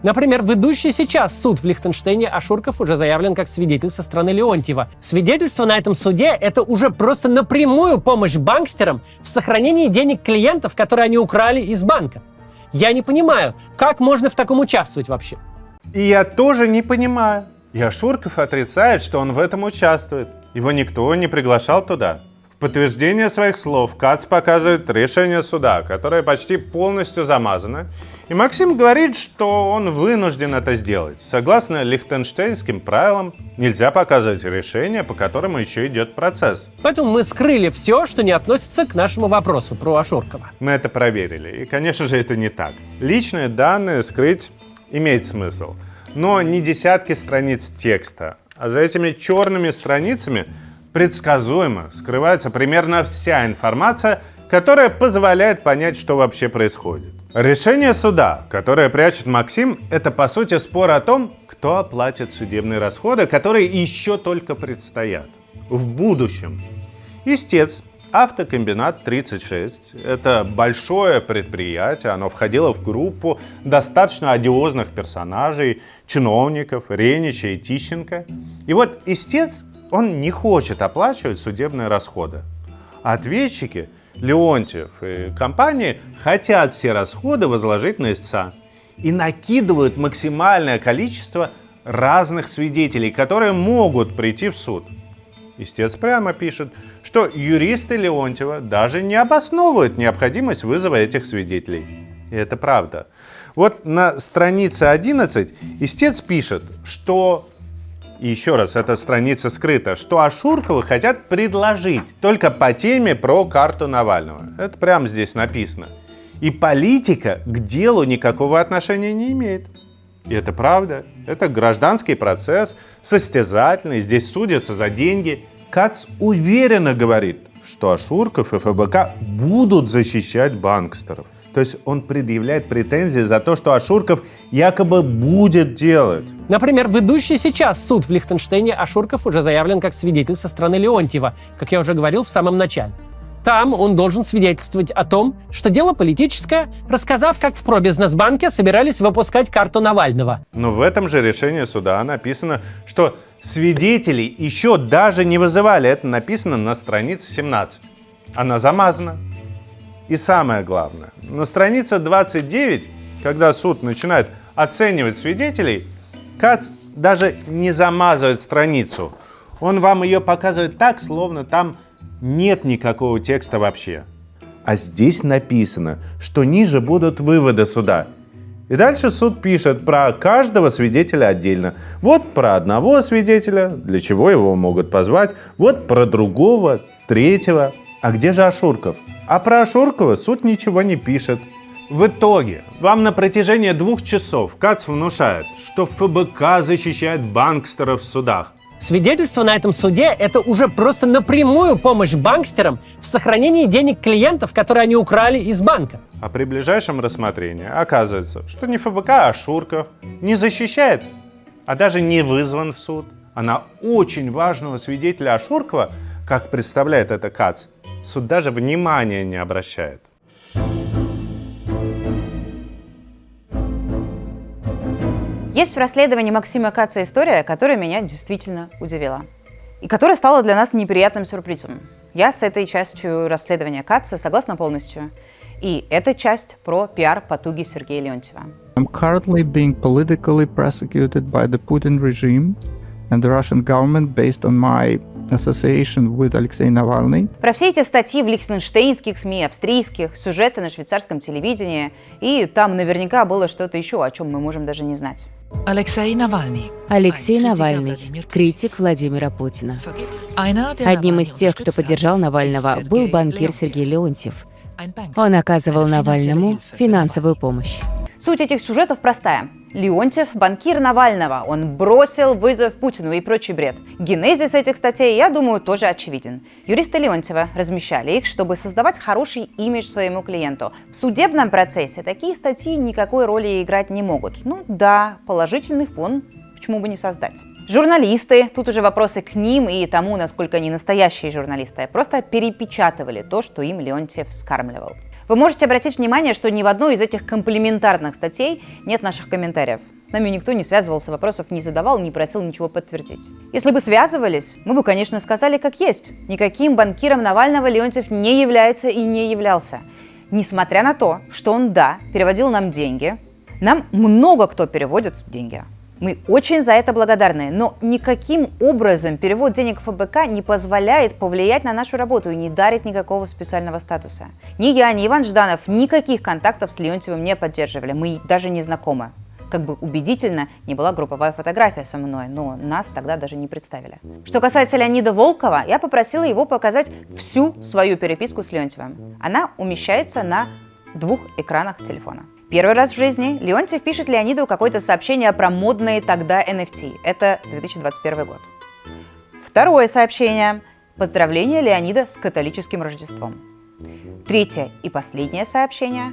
Например, в идущий сейчас суд в Лихтенштейне Ашурков уже заявлен как свидетель со стороны Леонтьева. Свидетельство на этом суде – это уже просто напрямую помощь банкстерам в сохранении денег клиентов, которые они украли из банка. Я не понимаю, как можно в таком участвовать вообще? И я тоже не понимаю. И Ашурков отрицает, что он в этом участвует. Его никто не приглашал туда. В подтверждение своих слов Кац показывает решение суда, которое почти полностью замазано. И Максим говорит, что он вынужден это сделать. Согласно лихтенштейнским правилам, нельзя показывать решение, по которому еще идет процесс. Поэтому мы скрыли все, что не относится к нашему вопросу про Ашуркова. Мы это проверили. И, конечно же, это не так. Личные данные скрыть имеет смысл. Но не десятки страниц текста. А за этими черными страницами предсказуемо скрывается примерно вся информация, которая позволяет понять, что вообще происходит. Решение суда, которое прячет Максим, это по сути спор о том, кто оплатит судебные расходы, которые еще только предстоят в будущем. Истец, Автокомбинат 36. Это большое предприятие, оно входило в группу достаточно одиозных персонажей, чиновников, Ренича и Тищенко. И вот истец, он не хочет оплачивать судебные расходы. А ответчики, Леонтьев и компании, хотят все расходы возложить на истца и накидывают максимальное количество разных свидетелей, которые могут прийти в суд. Истец прямо пишет, что юристы Леонтьева даже не обосновывают необходимость вызова этих свидетелей. И это правда. Вот на странице 11 истец пишет, что, и еще раз, эта страница скрыта, что Ашурковы хотят предложить только по теме про карту Навального. Это прямо здесь написано. И политика к делу никакого отношения не имеет. И это правда. Это гражданский процесс, состязательный, здесь судятся за деньги. Кац уверенно говорит, что Ашурков и ФБК будут защищать банкстеров. То есть он предъявляет претензии за то, что Ашурков якобы будет делать. Например, в идущий сейчас суд в Лихтенштейне Ашурков уже заявлен как свидетель со стороны Леонтьева, как я уже говорил в самом начале. Там он должен свидетельствовать о том, что дело политическое, рассказав, как в пробизнесбанке собирались выпускать карту Навального. Но в этом же решении суда написано, что свидетелей еще даже не вызывали. Это написано на странице 17. Она замазана. И самое главное, на странице 29, когда суд начинает оценивать свидетелей, Кац даже не замазывает страницу. Он вам ее показывает так, словно там нет никакого текста вообще. А здесь написано, что ниже будут выводы суда. И дальше суд пишет про каждого свидетеля отдельно. Вот про одного свидетеля, для чего его могут позвать. Вот про другого, третьего. А где же Ашурков? А про Ашуркова суд ничего не пишет. В итоге, вам на протяжении 2 часов Кац внушает, что ФБК защищает банкстеров в судах. Свидетельство на этом суде – это уже просто напрямую помощь банкстерам в сохранении денег клиентов, которые они украли из банка. А при ближайшем рассмотрении оказывается, что не ФБК, а Ашурков не защищает, а даже не вызван в суд. А на очень важного свидетеля Ашуркова, как представляет это Кац, суд даже внимания не обращает. Есть в расследовании Максима Каца история, которая меня действительно удивила. И которая стала для нас неприятным сюрпризом. Я с этой частью расследования Каца согласна полностью. И эта часть про пиар-потуги Сергея Леонтьева. I'm currently being politically prosecuted by the Putin regime and the Russian government based on my association with Alexei Navalny. Про все эти статьи в лихтенштейнских СМИ, австрийских, сюжеты на швейцарском телевидении. И там наверняка было что-то еще, о чем мы можем даже не знать. Алексей Навальный, критик Владимира Путина. Одним из тех, кто поддержал Навального, был банкир Сергей Леонтьев. Он оказывал Навальному финансовую помощь. Суть этих сюжетов простая. Леонтьев – банкир Навального. Он бросил вызов Путину и прочий бред. Генезис этих статей, я думаю, тоже очевиден. Юристы Леонтьева размещали их, чтобы создавать хороший имидж своему клиенту. В судебном процессе такие статьи никакой роли играть не могут. Ну да, положительный фон почему бы не создать. Журналисты, тут уже вопросы к ним и тому, насколько они настоящие журналисты, просто перепечатывали то, что им Леонтьев скармливал. Вы можете обратить внимание, что ни в одной из этих комплиментарных статей нет наших комментариев. С нами никто не связывался, вопросов не задавал, не просил ничего подтвердить. Если бы связывались, мы бы, конечно, сказали как есть. Никаким банкиром Навального Леонтьев не является и не являлся. Несмотря на то, что он, да, переводил нам деньги, нам много кто переводит деньги. Мы очень за это благодарны, но никаким образом перевод денег в ФБК не позволяет повлиять на нашу работу и не дарит никакого специального статуса. Ни я, ни Иван Жданов никаких контактов с Леонтьевым не поддерживали, мы даже не знакомы. Как бы убедительно не была групповая фотография со мной, но нас тогда даже не представили. Что касается Леонида Волкова, я попросила его показать всю свою переписку с Леонтьевым. Она умещается на 2 экранах телефона. Первый раз в жизни Леонтьев пишет Леониду какое-то сообщение про модные тогда NFT. Это 2021 год. Второе сообщение. Поздравление Леонида с католическим Рождеством. Третье и последнее сообщение.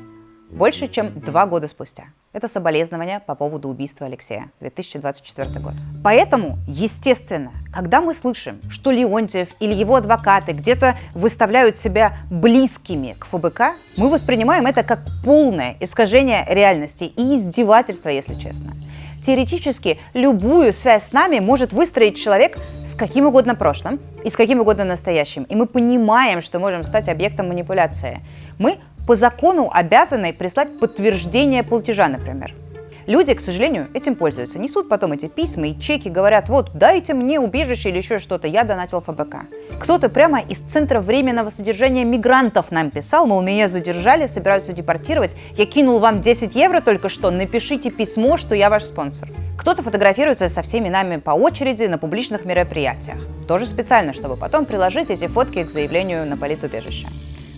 Больше чем 2 года спустя. Это соболезнования по поводу убийства Алексея, 2024 год. Поэтому, естественно, когда мы слышим, что Леонтьев или его адвокаты где-то выставляют себя близкими к ФБК, мы воспринимаем это как полное искажение реальности и издевательство, если честно. Теоретически, любую связь с нами может выстроить человек с каким угодно прошлым и с каким угодно настоящим. И мы понимаем, что можем стать объектом манипуляции. Мы по закону обязаны прислать подтверждение платежа, например. Люди, к сожалению, этим пользуются. Несут потом эти письма и чеки, говорят, вот, дайте мне убежище или еще что-то, я донатил ФБК. Кто-то прямо из Центра временного содержания мигрантов нам писал, мол, меня задержали, собираются депортировать, я кинул вам 10 евро только что, напишите письмо, что я ваш спонсор. Кто-то фотографируется со всеми нами по очереди на публичных мероприятиях. Тоже специально, чтобы потом приложить эти фотки к заявлению на политубежище.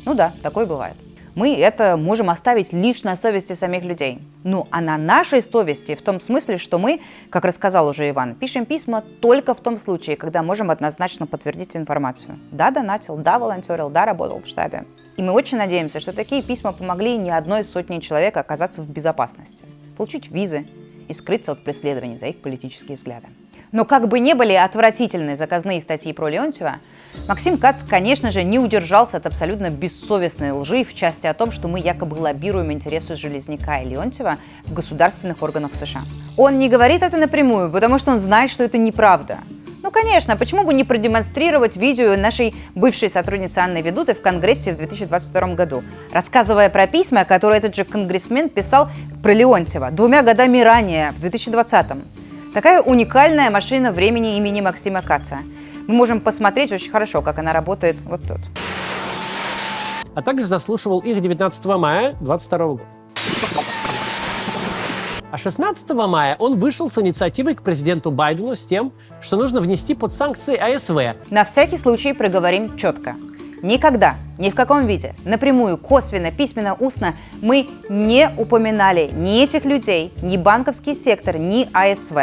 Ну да, такое бывает. Мы это можем оставить лишь на совести самих людей. Ну, а на нашей совести в том смысле, что мы, как рассказал уже Иван, пишем письма только в том случае, когда можем однозначно подтвердить информацию. Да, донатил, да, волонтерил, да, работал в штабе. И мы очень надеемся, что такие письма помогли не одной сотне человек оказаться в безопасности, получить визы и скрыться от преследований за их политические взгляды. Но как бы ни были отвратительны заказные статьи про Леонтьева, Максим Кац, конечно же, не удержался от абсолютно бессовестной лжи в части о том, что мы якобы лоббируем интересы Железняка и Леонтьева в государственных органах США. Он не говорит это напрямую, потому что он знает, что это неправда. Ну, конечно, почему бы не продемонстрировать видео нашей бывшей сотрудницы Анны Ведутой в Конгрессе в 2022 году, рассказывая про письма, которые этот же конгрессмен писал про Леонтьева 2 годами ранее, в 2020. Такая уникальная машина времени имени Максима Каца. Мы можем посмотреть очень хорошо, как она работает вот тут. А также заслушивал их 19 мая 2022 года. А 16 мая он вышел с инициативой к президенту Байдену с тем, что нужно внести под санкции АСВ. На всякий случай проговорим четко. Никогда, ни в каком виде, напрямую, косвенно, письменно, устно мы не упоминали ни этих людей, ни банковский сектор, ни АСВ.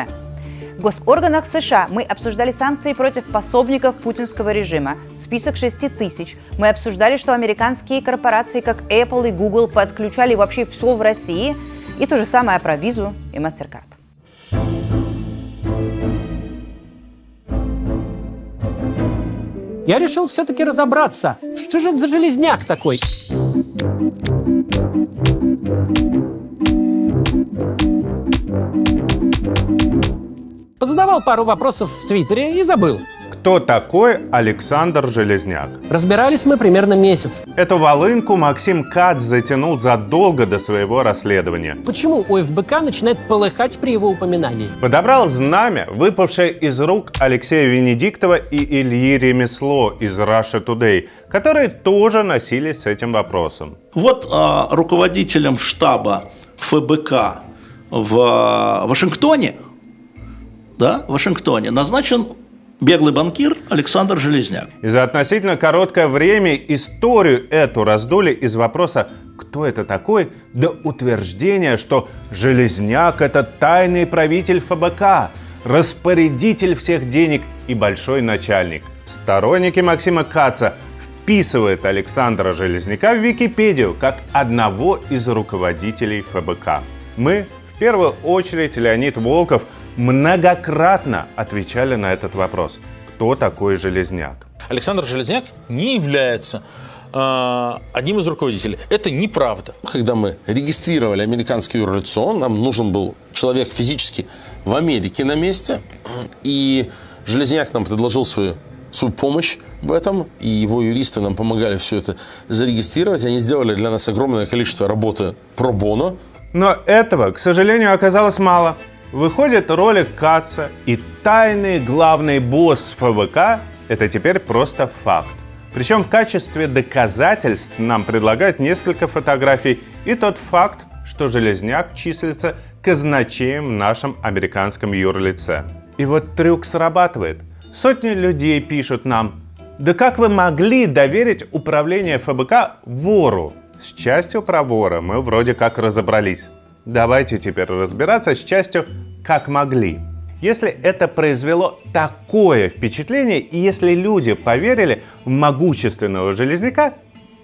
В госорганах США мы обсуждали санкции против пособников путинского режима, список 6000. Мы обсуждали, что американские корпорации, как Apple и Google, подключали вообще все в России. И то же самое про Visa и MasterCard. Я решил все-таки разобраться, что же это за железняк такой? Позадавал пару вопросов в Твиттере и забыл. Кто такой Александр Железняк? Разбирались мы примерно месяц. Эту волынку Максим Кац затянул задолго до своего расследования. Почему у ФБК начинает полыхать при его упоминании? Подобрал знамя, выпавшее из рук Алексея Венедиктова и Ильи Ремесло из Russia Today, которые тоже носились с этим вопросом. Вот руководителем штаба ФБК в Вашингтоне, назначен беглый банкир Александр Железняк. И за относительно короткое время историю эту раздули из вопроса «Кто это такой?» до утверждения, что Железняк – это тайный правитель ФБК, распорядитель всех денег и большой начальник. Сторонники Максима Каца вписывают Александра Железняка в Википедию как одного из руководителей ФБК. Мы, в первую очередь Леонид Волков, многократно отвечали на этот вопрос. Кто такой Железняк? Александр Железняк не является одним из руководителей. Это неправда. Когда мы регистрировали американский юрлицо, нам нужен был человек физически в Америке на месте. И Железняк нам предложил свою помощь в этом. И его юристы нам помогали все это зарегистрировать. Они сделали для нас огромное количество работы про боно. Но этого, к сожалению, оказалось мало. Выходит ролик Каца, и тайный главный босс ФБК – это теперь просто факт. Причем в качестве доказательств нам предлагают несколько фотографий и тот факт, что Железняк числится казначеем в нашем американском юрлице. И вот трюк срабатывает. Сотни людей пишут нам: «Да как вы могли доверить управление ФБК вору?» С частью про вора мы вроде как разобрались. Давайте теперь разбираться с частью «как могли». Если это произвело такое впечатление, и если люди поверили в могущественного Железняка,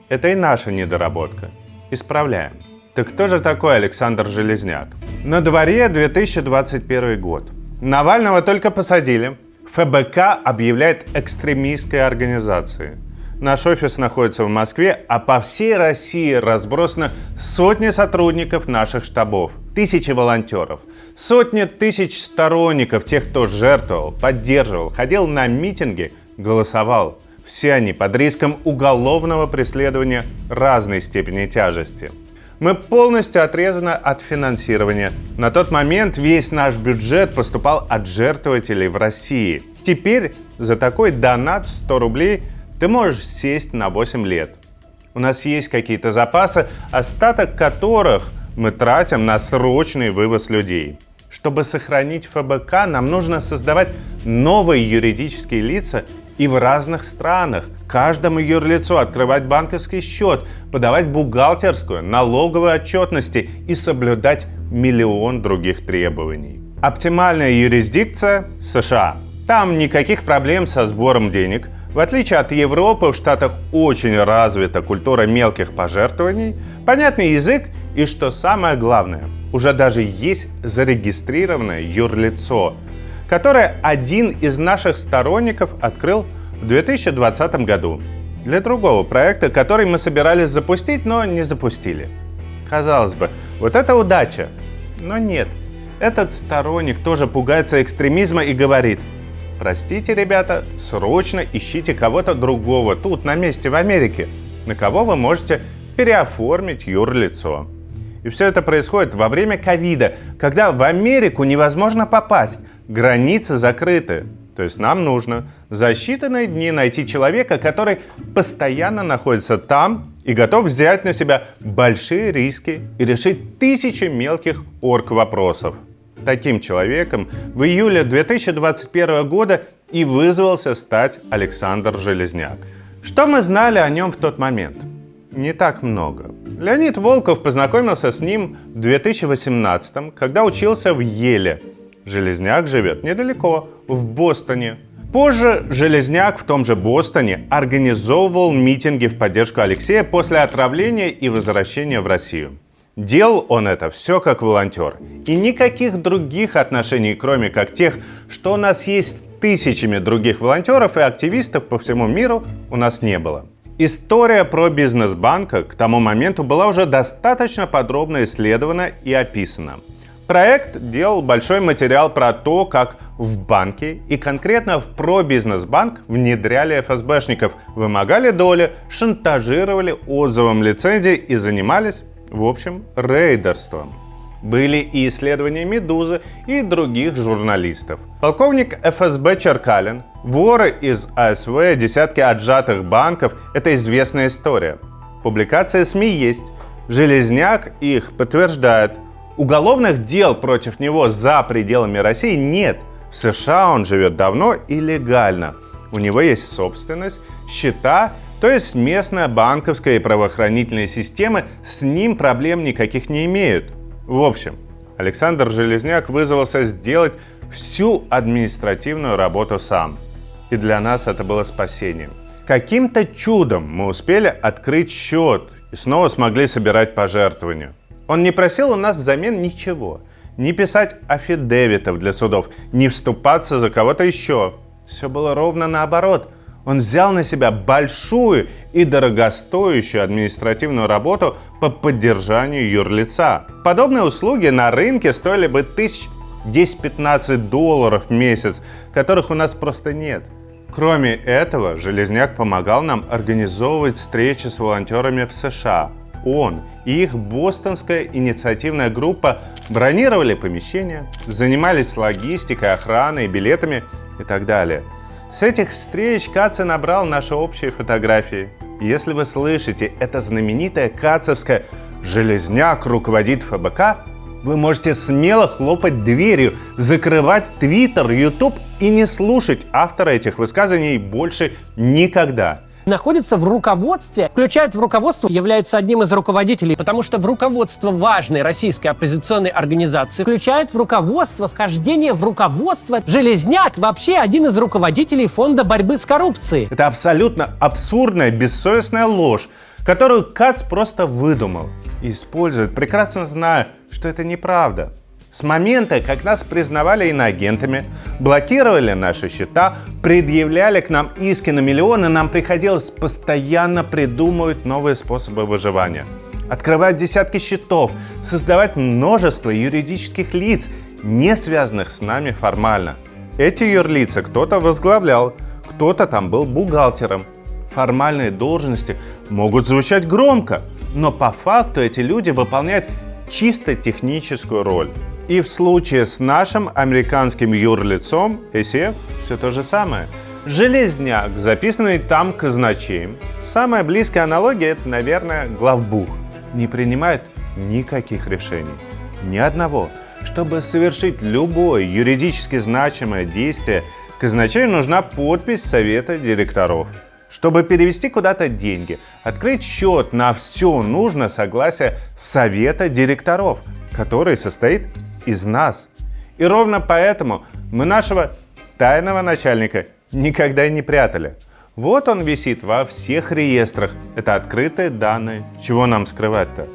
это и наша недоработка. Исправляем. Так кто же такой Александр Железняк? На дворе 2021 год. Навального только посадили. ФБК объявляет экстремистской организацией. Наш офис находится в Москве, а по всей России разбросано сотни сотрудников наших штабов, тысячи волонтеров, сотни тысяч сторонников, тех, кто жертвовал, поддерживал, ходил на митинги, голосовал. Все они под риском уголовного преследования разной степени тяжести. Мы полностью отрезаны от финансирования. На тот момент весь наш бюджет поступал от жертвователей в России. Теперь за такой донат 100 рублей ты можешь сесть на 8 лет. У нас есть какие-то запасы, остаток которых мы тратим на срочный вывоз людей. Чтобы сохранить ФБК, нам нужно создавать новые юридические лица и в разных странах. Каждому юрлицу открывать банковский счет, подавать бухгалтерскую, налоговую отчетности и соблюдать миллион других требований. Оптимальная юрисдикция – США. Там никаких проблем со сбором денег. В отличие от Европы, в Штатах очень развита культура мелких пожертвований, понятный язык и, что самое главное, уже даже есть зарегистрированное юрлицо, которое один из наших сторонников открыл в 2020 году для другого проекта, который мы собирались запустить, но не запустили. Казалось бы, вот это удача, но нет. Этот сторонник тоже пугается экстремизма и говорит: простите, ребята, срочно ищите кого-то другого тут, на месте, в Америке, на кого вы можете переоформить юрлицо. И все это происходит во время ковида, когда в Америку невозможно попасть, границы закрыты. То есть нам нужно за считанные дни найти человека, который постоянно находится там и готов взять на себя большие риски и решить тысячи мелких орг-вопросов. Таким человеком в июле 2021 года и вызвался стать Александр Железняк. Что мы знали о нем в тот момент? Не так много. Леонид Волков познакомился с ним в 2018-м, когда учился в Еле. Железняк живет недалеко, в Бостоне. Позже Железняк в том же Бостоне организовывал митинги в поддержку Алексея после отравления и возвращения в Россию. Делал он это все как волонтер. И никаких других отношений, кроме как тех, что у нас есть тысячами других волонтеров и активистов по всему миру, у нас не было. История про бизнес-банка к тому моменту была уже достаточно подробно исследована и описана. Проект делал большой материал про то, как в банке и конкретно в пробизнес-банк внедряли ФСБшников, вымогали доли, шантажировали отзывом лицензий и занимались, в общем, рейдерством. Были и исследования «Медузы» и других журналистов. Полковник ФСБ Черкалин, воры из АСВ, десятки отжатых банков – это известная история. Публикации СМИ есть. Железняк их подтверждает. Уголовных дел против него за пределами России нет. В США он живет давно и легально. У него есть собственность, счета, то есть местная банковская и правоохранительная системы с ним проблем никаких не имеют. В общем, Александр Железняк вызвался сделать всю административную работу сам. И для нас это было спасением. Каким-то чудом мы успели открыть счет и снова смогли собирать пожертвования. Он не просил у нас взамен ничего. Не писать аффидевитов для судов, не вступаться за кого-то еще. Все было ровно наоборот. Он взял на себя большую и дорогостоящую административную работу по поддержанию юрлица. Подобные услуги на рынке стоили бы $10-15 в месяц, которых у нас просто нет. Кроме этого, Железняк помогал нам организовывать встречи с волонтерами в США. Он и их бостонская инициативная группа бронировали помещения, занимались логистикой, охраной, билетами и так далее. С этих встреч Кац набрал наши общие фотографии. Если вы слышите это знаменитое кацевское «Железняк руководит ФБК», вы можете смело хлопать дверью, закрывать Твиттер, Ютуб и не слушать автора этих высказываний больше никогда. Находится в руководстве, включает в руководство, является одним из руководителей, потому что в руководство важной российской оппозиционной организации включает в руководство, вхождение в руководство. Железняк вообще один из руководителей фонда борьбы с коррупцией. Это абсолютно абсурдная, бессовестная ложь, которую Кац просто выдумал и использует, прекрасно зная, что это неправда. С момента, как нас признавали иноагентами, блокировали наши счета, предъявляли к нам иски на миллионы, нам приходилось постоянно придумывать новые способы выживания. Открывать десятки счетов, создавать множество юридических лиц, не связанных с нами формально. Эти юрлица кто-то возглавлял, кто-то там был бухгалтером. Формальные должности могут звучать громко, но по факту эти люди выполняют чисто техническую роль. И в случае с нашим американским юрлицом ACF все то же самое. Железняк, записанный там казначеем, самая близкая аналогия – это, наверное, главбух, не принимает никаких решений. Ни одного. Чтобы совершить любое юридически значимое действие, казначею нужна подпись совета директоров. Чтобы перевести куда-то деньги, открыть счет на все нужно согласие совета директоров, который состоит из нас. И ровно поэтому мы нашего тайного начальника никогда не прятали. Вот он висит во всех реестрах. Это открытые данные. Чего нам скрывать-то?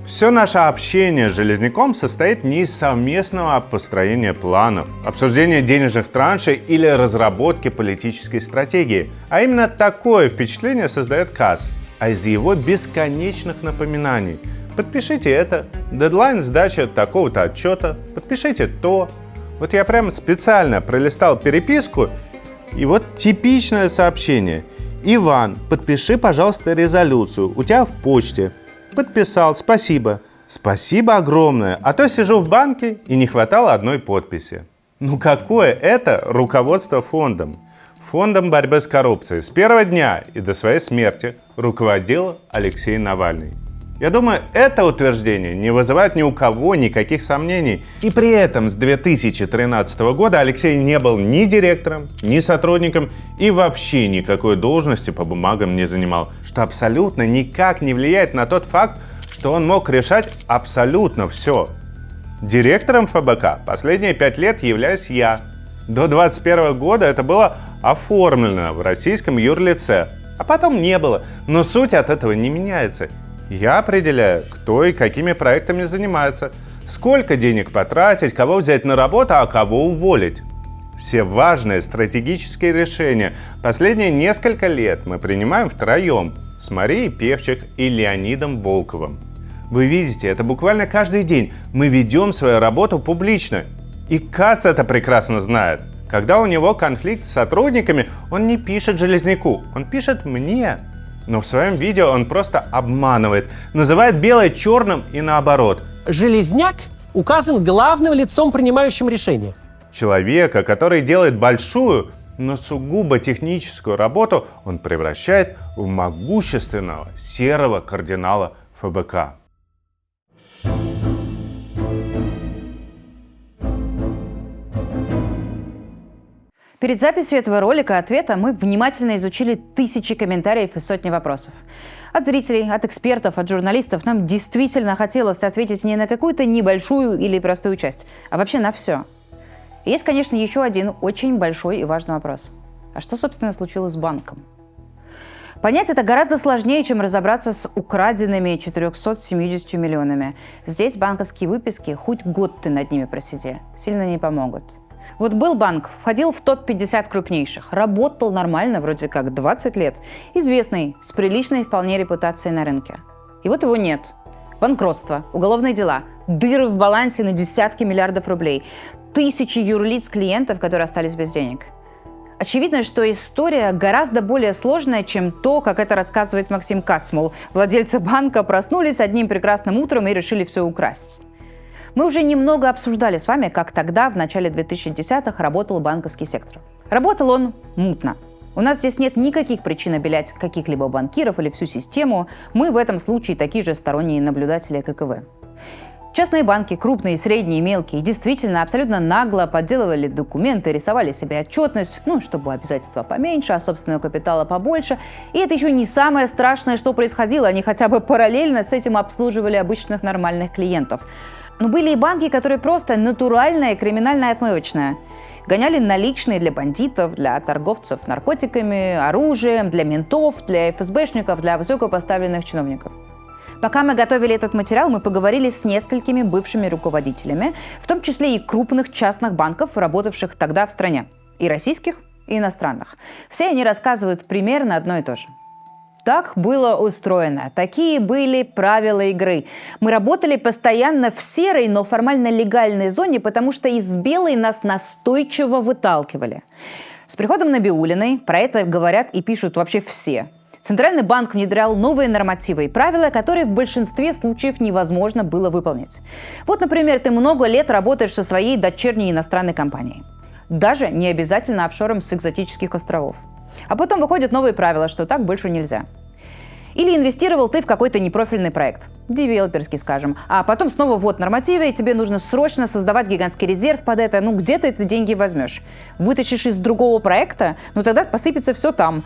Все наше общение с Железняком состоит не из совместного построения планов, обсуждения денежных траншей или разработки политической стратегии. А именно такое впечатление создает Кац. А из его бесконечных напоминаний. Подпишите это, дедлайн сдачи такого-то отчета, подпишите то. Вот я прямо специально пролистал переписку, и вот типичное сообщение. Иван, подпиши, пожалуйста, резолюцию, у тебя в почте. Подписал, спасибо. Спасибо огромное, а то сижу в банке и не хватало одной подписи. Ну какое это руководство фондом? Фондом борьбы с коррупцией с первого дня и до своей смерти руководил Алексей Навальный. Я думаю, это утверждение не вызывает ни у кого никаких сомнений. И при этом с 2013 года Алексей не был ни директором, ни сотрудником и вообще никакой должности по бумагам не занимал, что абсолютно никак не влияет на тот факт, что он мог решать абсолютно все. Директором ФБК последние 5 лет являюсь я. До 2021 года это было оформлено в российском юрлице, а потом не было. Но суть от этого не меняется. Я определяю, кто и какими проектами занимается, сколько денег потратить, кого взять на работу, а кого уволить. Все важные стратегические решения последние несколько лет мы принимаем втроем с Марией Певчик и Леонидом Волковым. Вы видите, это буквально каждый день. Мы ведем свою работу публично. И Кац это прекрасно знает. Когда у него конфликт с сотрудниками, он не пишет Железняку, он пишет мне. Но в своем видео он просто обманывает, называет белое черным и наоборот. Железняк указан главным лицом, принимающим решения. Человека, который делает большую, но сугубо техническую работу, он превращает в могущественного серого кардинала ФБК. Перед записью этого ролика ответа мы внимательно изучили тысячи комментариев и сотни вопросов. От зрителей, от экспертов, от журналистов нам действительно хотелось ответить не на какую-то небольшую или простую часть, а вообще на все. И есть, конечно, еще один очень большой и важный вопрос. А что, собственно, случилось с банком? Понять это гораздо сложнее, чем разобраться с украденными 470 миллионами. Здесь банковские выписки, хоть год ты над ними просиди, сильно не помогут. Вот был банк, входил в топ-50 крупнейших, работал нормально, вроде как 20 лет, известный, с приличной вполне репутацией на рынке. И вот его нет. Банкротство, уголовные дела, дыры в балансе на десятки миллиардов рублей, тысячи юрлиц клиентов, которые остались без денег. Очевидно, что история гораздо более сложная, чем то, как это рассказывает Максим Кац, мол, владельцы банка проснулись одним прекрасным утром и решили все украсть. Мы уже немного обсуждали с вами, как тогда, в начале 2010-х, работал банковский сектор. Работал он мутно. У нас здесь нет никаких причин обелять каких-либо банкиров или всю систему. Мы в этом случае такие же сторонние наблюдатели, как и вы. Частные банки, крупные, средние, мелкие, действительно абсолютно нагло подделывали документы, рисовали себе отчетность, чтобы обязательства поменьше, а собственного капитала побольше. И это еще не самое страшное, что происходило. Они хотя бы параллельно с этим обслуживали обычных нормальных клиентов. Но были и банки, которые просто натуральная криминальная отмывочная. Гоняли наличные для бандитов, для торговцев наркотиками, оружием, для ментов, для ФСБшников, для высокопоставленных чиновников. Пока мы готовили этот материал, мы поговорили с несколькими бывшими руководителями, в том числе и крупных частных банков, работавших тогда в стране. И российских, и иностранных. Все они рассказывают примерно одно и то же. Так было устроено. Такие были правила игры. Мы работали постоянно в серой, но формально легальной зоне, потому что из белой нас настойчиво выталкивали. С приходом Набиуллиной про это говорят и пишут вообще все. Центральный банк внедрял новые нормативы и правила, которые в большинстве случаев невозможно было выполнить. Вот, например, ты много лет работаешь со своей дочерней иностранной компанией. Даже не обязательно офшором с экзотических островов. А потом выходят новые правила, что так больше нельзя. Или инвестировал ты в какой-то непрофильный проект, девелоперский, скажем, а потом снова ввод нормативы, и тебе нужно срочно создавать гигантский резерв под это. Где ты эти деньги возьмешь? Вытащишь из другого проекта? Тогда посыпется все там.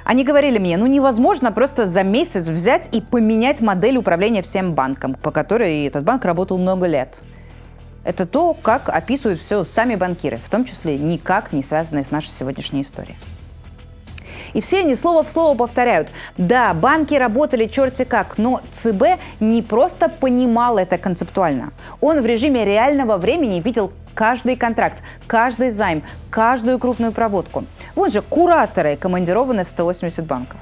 Они говорили мне, невозможно просто за месяц взять и поменять модель управления всем банком, по которой этот банк работал много лет. Это то, как описывают все сами банкиры, в том числе никак не связанные с нашей сегодняшней историей. И все они слово в слово повторяют. Да, банки работали черти как, но ЦБ не просто понимал это концептуально. Он в режиме реального времени видел каждый контракт, каждый займ, каждую крупную проводку. Вот же кураторы командированы в 180 банков.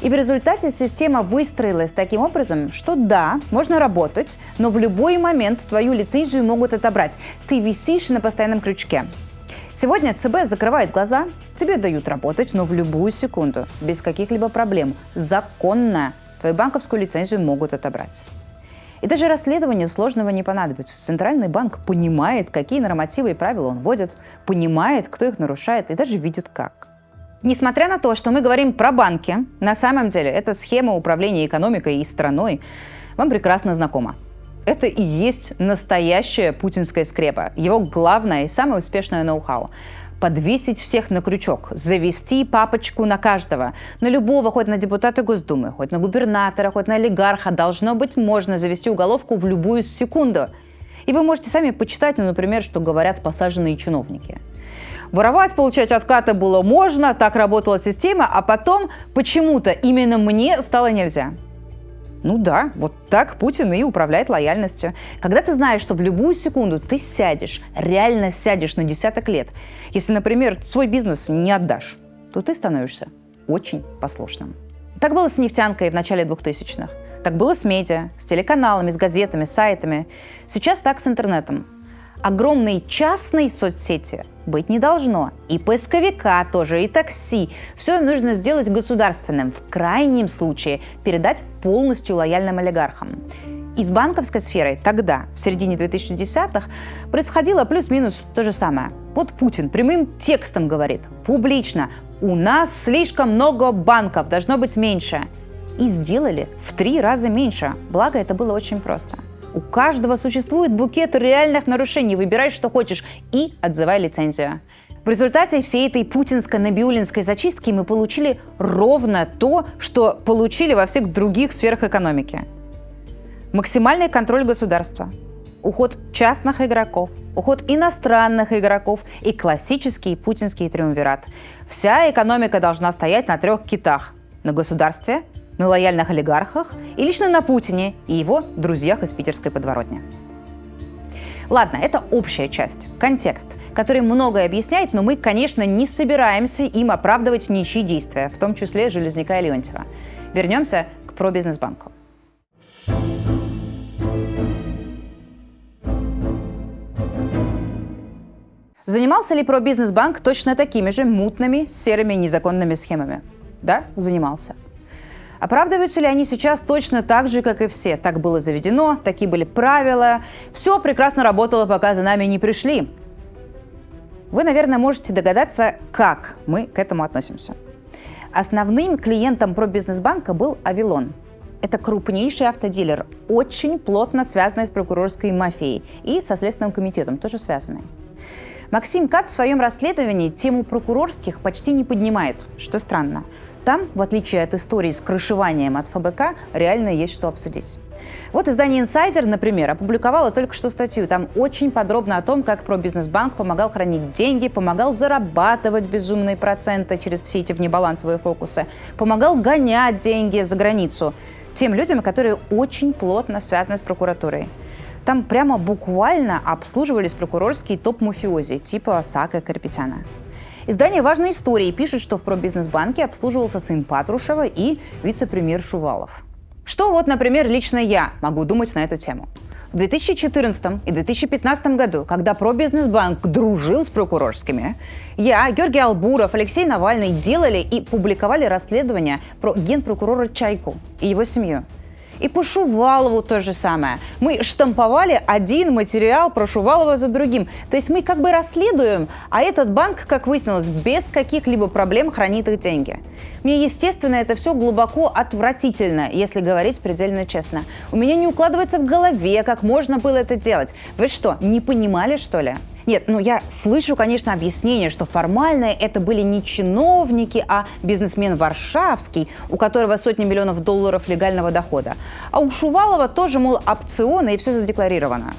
И в результате система выстроилась таким образом, что да, можно работать, но в любой момент твою лицензию могут отобрать. Ты висишь на постоянном крючке. Сегодня ЦБ закрывает глаза, тебе дают работать, но в любую секунду, без каких-либо проблем, законно твою банковскую лицензию могут отобрать. И даже расследование сложного не понадобится. Центральный банк понимает, какие нормативы и правила он вводит, понимает, кто их нарушает, и даже видит как. Несмотря на то, что мы говорим про банки, на самом деле эта схема управления экономикой и страной вам прекрасно знакома. Это и есть настоящая путинская скрепа, его главное и самое успешное ноу-хау. Подвесить всех на крючок, завести папочку на каждого, на любого, хоть на депутата Госдумы, хоть на губернатора, хоть на олигарха, должно быть можно завести уголовку в любую секунду. И вы можете сами почитать, например, что говорят посаженные чиновники. Воровать, получать откаты было можно, так работала система, а потом почему-то именно мне стало нельзя. Ну да, вот так Путин и управляет лояльностью. Когда ты знаешь, что в любую секунду ты сядешь, реально сядешь на десяток лет, если, например, свой бизнес не отдашь, то ты становишься очень послушным. Так было с нефтянкой в начале 2000-х. Так было с медиа, с телеканалами, с газетами, с сайтами. Сейчас так с интернетом. Огромной частной соцсети быть не должно. И поисковика тоже, и такси. Все нужно сделать государственным. В крайнем случае передать полностью лояльным олигархам. И с банковской сферой тогда, в середине 2010-х, происходило плюс-минус то же самое. Вот Путин прямым текстом говорит, публично, у нас слишком много банков, должно быть меньше. И сделали в 3 раза меньше. Благо, это было очень просто. У каждого существует букет реальных нарушений. Выбирай, что хочешь, и отзывай лицензию. В результате всей этой путинско-набиулинской зачистки мы получили ровно то, что получили во всех других сферах экономики. Максимальный контроль государства, уход частных игроков, уход иностранных игроков и классический путинский триумвират. Вся экономика должна стоять на 3 китах – на государстве, на лояльных олигархах и лично на Путине и его друзьях из питерской подворотни. Ладно, это общая часть, контекст, который многое объясняет, но мы, конечно, не собираемся им оправдывать ничьи действия, в том числе Железняка и Леонтьева. Вернемся к пробизнесбанку. Занимался ли пробизнесбанк точно такими же мутными, серыми, незаконными схемами? Да, занимался. Оправдываются ли они сейчас точно так же, как и все? Так было заведено, такие были правила. Все прекрасно работало, пока за нами не пришли. Вы, наверное, можете догадаться, как мы к этому относимся. Основным клиентом пробизнесбанка был Авилон. Это крупнейший автодилер, очень плотно связанный с прокурорской мафией и со Следственным комитетом, тоже связанный. Максим Кац в своем расследовании тему прокурорских почти не поднимает, что странно. Там, в отличие от истории с крышеванием от ФБК, реально есть что обсудить. Вот издание «Инсайдер», например, опубликовало только что статью. Там очень подробно о том, как пробизнесбанк помогал хранить деньги, помогал зарабатывать безумные проценты через все эти внебалансовые фокусы, помогал гонять деньги за границу тем людям, которые очень плотно связаны с прокуратурой. Там прямо буквально обслуживались прокурорские топ-мафиози типа Осака и Карапетяна. Издание «Важные истории» пишет, что в пробизнесбанке обслуживался сын Патрушева и вице-премьер Шувалов. Что вот, например, лично я могу думать на эту тему? В 2014 и 2015 году, когда пробизнесбанк дружил с прокурорскими, я, Георгий Албуров, Алексей Навальный делали и публиковали расследования про генпрокурора Чайку и его семью. И по Шувалову то же самое. Мы штамповали один материал про Шувалова за другим. То есть мы как бы расследуем, а этот банк, как выяснилось, без каких-либо проблем хранит их деньги. Мне, естественно, это все глубоко отвратительно, если говорить предельно честно. У меня не укладывается в голове, как можно было это делать. Вы что, не понимали, что ли? Нет, я слышу, конечно, объяснение, что формально это были не чиновники, а бизнесмен Варшавский, у которого сотни миллионов долларов легального дохода. А у Шувалова тоже, мол, опционы и все задекларировано.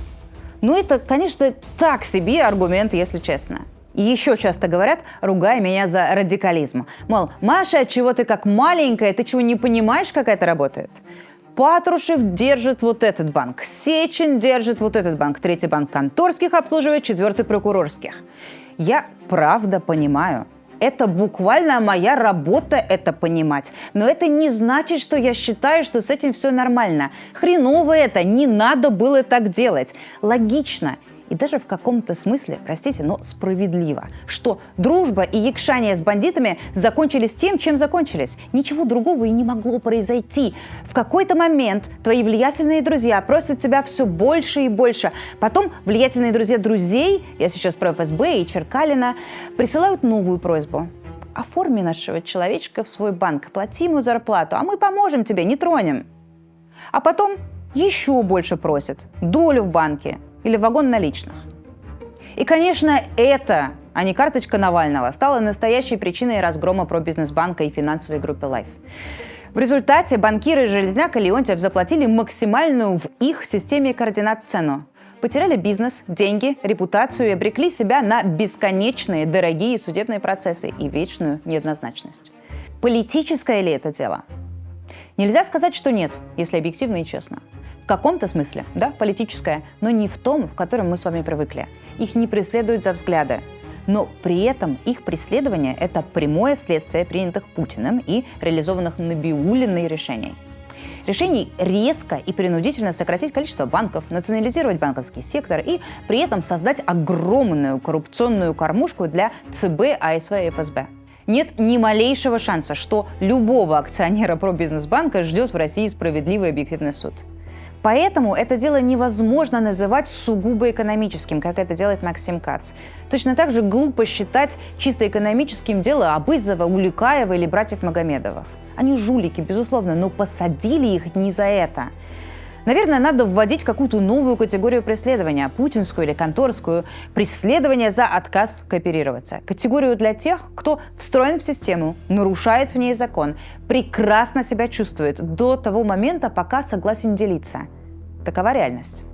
Это, конечно, так себе аргумент, если честно. И еще часто говорят, ругая меня за радикализм. Мол, Маша, чего ты как маленькая, ты чего не понимаешь, как это работает? Патрушев держит вот этот банк, Сечин держит вот этот банк, 3-й банк конторских обслуживает, 4-й прокурорских. Я правда понимаю. Это буквально моя работа это понимать. Но это не значит, что я считаю, что с этим все нормально. Хреново это, не надо было так делать. Логично. И даже в каком-то смысле, простите, но справедливо, что дружба и якшание с бандитами закончились тем, чем закончились. Ничего другого и не могло произойти. В какой-то момент твои влиятельные друзья просят тебя все больше и больше. Потом влиятельные друзья друзей, я сейчас про ФСБ и Черкалина, присылают новую просьбу. оформи нашего человечка в свой банк, плати ему зарплату, а мы поможем тебе, не тронем. А потом еще больше просят, долю в банке или вагон наличных. И, конечно, это, а не карточка Навального, стало настоящей причиной разгрома пробизнесбанка и финансовой группы Life. В результате банкиры Железняк и Леонтьев заплатили максимальную в их системе координат цену. Потеряли бизнес, деньги, репутацию и обрекли себя на бесконечные дорогие судебные процессы и вечную неоднозначность. Политическое ли это дело? Нельзя сказать, что нет, если объективно и честно. В каком-то смысле, да, политическое, но не в том, в котором мы с вами привыкли. Их не преследуют за взгляды. Но при этом их преследование – это прямое следствие принятых Путиным и реализованных Набиуллиной решений. Решений резко и принудительно сократить количество банков, национализировать банковский сектор и при этом создать огромную коррупционную кормушку для ЦБ, АСВ и ФСБ. Нет ни малейшего шанса, что любого акционера пробизнесбанка ждет в России справедливый и объективный суд. Поэтому это дело невозможно называть сугубо экономическим, как это делает Максим Кац. Точно так же глупо считать чисто экономическим дело Абызова, Уликаева или братьев Магомедовых. Они жулики, безусловно, но посадили их не за это. Наверное, надо вводить какую-то новую категорию преследования, путинскую или конторскую, преследование за отказ кооперироваться. Категорию для тех, кто встроен в систему, нарушает в ней закон, прекрасно себя чувствует до того момента, пока согласен делиться. Такова реальность.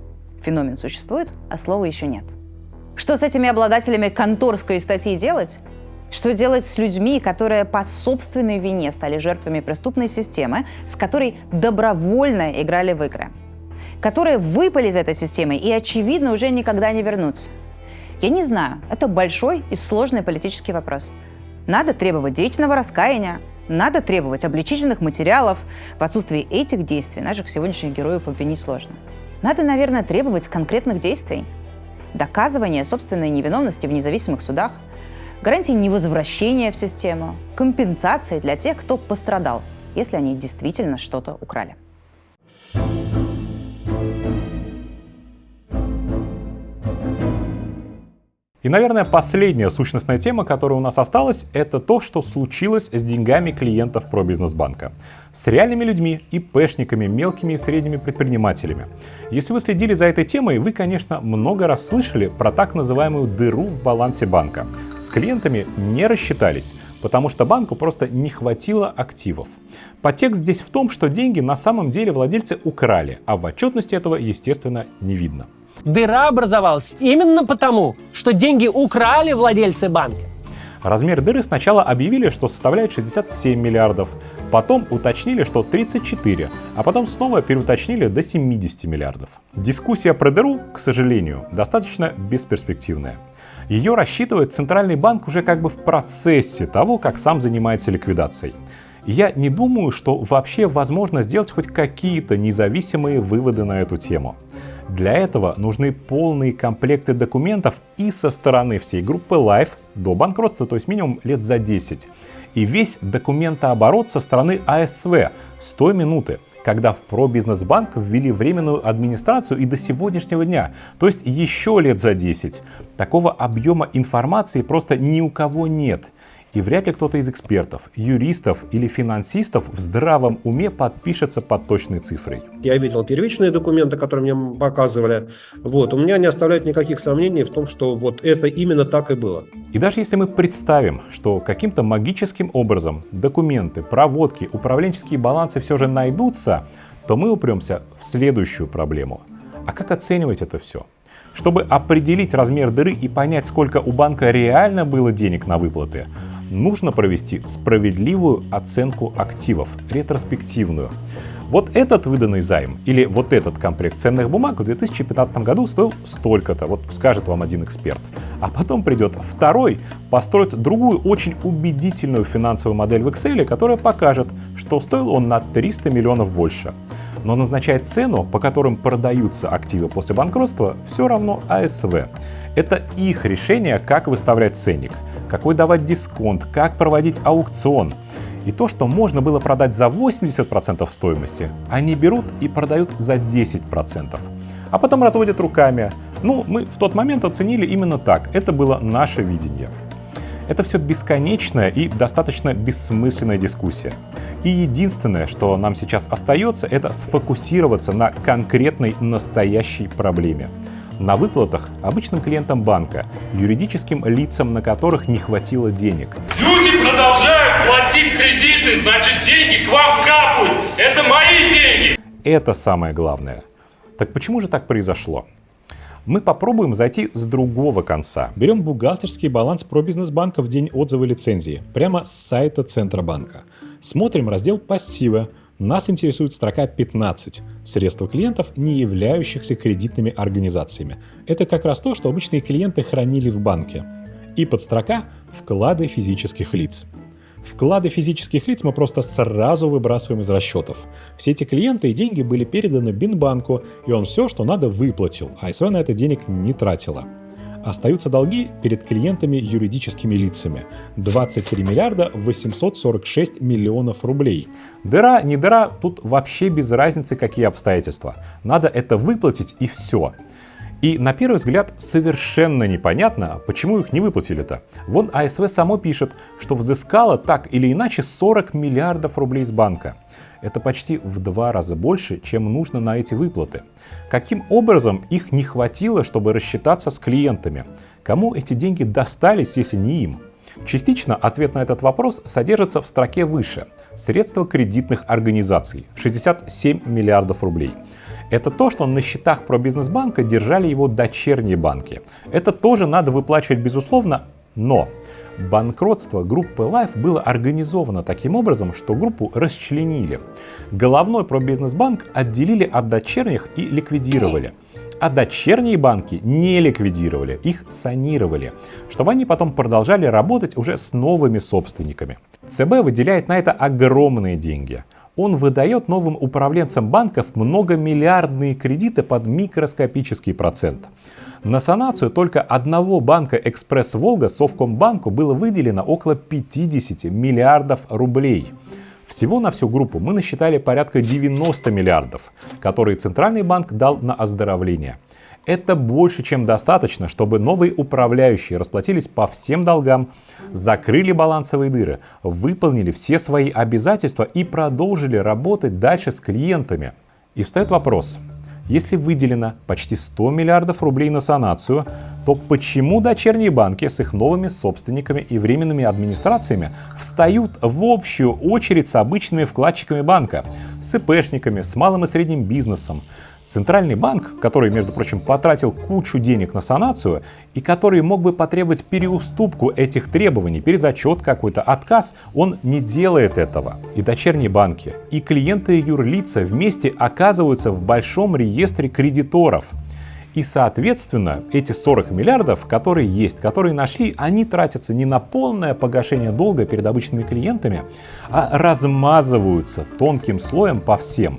Феномен существует, а слова еще нет. Что с этими обладателями конторской статьи делать? Что делать с людьми, которые по собственной вине стали жертвами преступной системы, с которой добровольно играли в игры? Которые выпали из этой системы и, очевидно, уже никогда не вернутся? Я не знаю. Это большой и сложный политический вопрос. Надо требовать деятельного раскаяния, надо требовать обличительных материалов. В отсутствии этих действий наших сегодняшних героев обвинить сложно. Надо, наверное, требовать конкретных действий. Доказывания собственной невиновности в независимых судах, гарантии невозвращения в систему, компенсации для тех, кто пострадал, если они действительно что-то украли. И, наверное, последняя сущностная тема, которая у нас осталась, это то, что случилось с деньгами клиентов пробизнесбанка. С реальными людьми, ИПшниками, мелкими и средними предпринимателями. Если вы следили за этой темой, вы, конечно, много раз слышали про так называемую дыру в балансе банка. С клиентами не рассчитались, потому что банку просто не хватило активов. Подтекст здесь в том, что деньги на самом деле владельцы украли, а в отчетности этого, естественно, не видно. Дыра образовалась именно потому, что деньги украли владельцы банка. Размер дыры сначала объявили, что составляет 67 миллиардов, потом уточнили, что 34, а потом снова переуточнили до 70 миллиардов. Дискуссия про дыру, к сожалению, достаточно бесперспективная. Ее рассчитывает Центральный банк уже как бы в процессе того, как сам занимается ликвидацией. И я не думаю, что вообще возможно сделать хоть какие-то независимые выводы на эту тему. Для этого нужны полные комплекты документов и со стороны всей группы Life до банкротства, то есть минимум лет за 10. И весь документооборот со стороны АСВ с той минуты, когда в пробизнесбанк ввели временную администрацию и до сегодняшнего дня, то есть еще лет за 10. Такого объема информации просто ни у кого нет. И вряд ли кто-то из экспертов, юристов или финансистов в здравом уме подпишется под точной цифрой. Я видел первичные документы, которые мне показывали. У меня не оставляет никаких сомнений в том, что это именно так и было. И даже если мы представим, что каким-то магическим образом документы, проводки, управленческие балансы все же найдутся, то мы упремся в следующую проблему. А как оценивать это все? Чтобы определить размер дыры и понять, сколько у банка реально было денег на выплаты, нужно провести справедливую оценку активов, ретроспективную. Вот этот выданный займ или вот этот комплект ценных бумаг в 2015 году стоил столько-то, скажет вам один эксперт. А потом придет второй, построит другую очень убедительную финансовую модель в Excel, которая покажет, что стоил он на 300 миллионов больше. Но назначает цену, по которым продаются активы после банкротства, все равно АСВ. Это их решение, как выставлять ценник, какой давать дисконт, как проводить аукцион. И то, что можно было продать за 80% стоимости, они берут и продают за 10%. А потом разводят руками. Мы в тот момент оценили именно так. Это было наше видение. Это все бесконечная и достаточно бессмысленная дискуссия. И единственное, что нам сейчас остается, это сфокусироваться на конкретной настоящей проблеме. На выплатах обычным клиентам банка, юридическим лицам, на которых не хватило денег. Люди продолжают платить кредиты, значит, деньги к вам капают. Это мои деньги. Это самое главное. Так почему же так произошло? Мы попробуем зайти с другого конца. Берем бухгалтерский баланс пробизнес-банка в день отзыва лицензии, прямо с сайта Центробанка. Смотрим раздел «Пассивы». Нас интересует строка 15 – средства клиентов, не являющихся кредитными организациями. Это как раз то, что обычные клиенты хранили в банке. И подстрока – вклады физических лиц. Вклады физических лиц мы просто сразу выбрасываем из расчетов. Все эти клиенты и деньги были переданы Бинбанку, и он все, что надо, выплатил, а АСВ на это денег не тратила. Остаются долги перед клиентами юридическими лицами. 23 миллиарда 846 миллионов рублей. Дыра, не дыра, тут вообще без разницы, какие обстоятельства. Надо это выплатить и все. И на первый взгляд совершенно непонятно, почему их не выплатили-то. Вон АСВ само пишет, что взыскало так или иначе 40 миллиардов рублей с банка. Это почти в 2 раза больше, чем нужно на эти выплаты. Каким образом их не хватило, чтобы рассчитаться с клиентами? Кому эти деньги достались, если не им? Частично ответ на этот вопрос содержится в строке выше. Средства кредитных организаций – 67 миллиардов рублей. Это то, что на счетах пробизнесбанка держали его дочерние банки. Это тоже надо выплачивать, безусловно, но банкротство группы Life было организовано таким образом, что группу расчленили. Головной пробизнесбанк отделили от дочерних и ликвидировали. А дочерние банки не ликвидировали, их санировали, чтобы они потом продолжали работать уже с новыми собственниками. ЦБ выделяет на это огромные деньги. Он выдает новым управленцам банков многомиллиардные кредиты под микроскопический процент. На санацию только одного банка «Экспресс-Волга» Совкомбанку было выделено около 50 миллиардов рублей. Всего на всю группу мы насчитали порядка 90 миллиардов, которые Центральный банк дал на оздоровление. Это больше, чем достаточно, чтобы новые управляющие расплатились по всем долгам, закрыли балансовые дыры, выполнили все свои обязательства и продолжили работать дальше с клиентами. И встает вопрос. Если выделено почти 100 миллиардов рублей на санацию, то почему дочерние банки с их новыми собственниками и временными администрациями встают в общую очередь с обычными вкладчиками банка, с ИПшниками, с малым и средним бизнесом? Центральный банк, который, между прочим, потратил кучу денег на санацию и который мог бы потребовать переуступку этих требований, перезачет какой-то, отказ, он не делает этого. И дочерние банки, и клиенты и юрлица вместе оказываются в большом реестре кредиторов. И, соответственно, эти 40 миллиардов, которые есть, которые нашли, они тратятся не на полное погашение долга перед обычными клиентами, а размазываются тонким слоем по всем.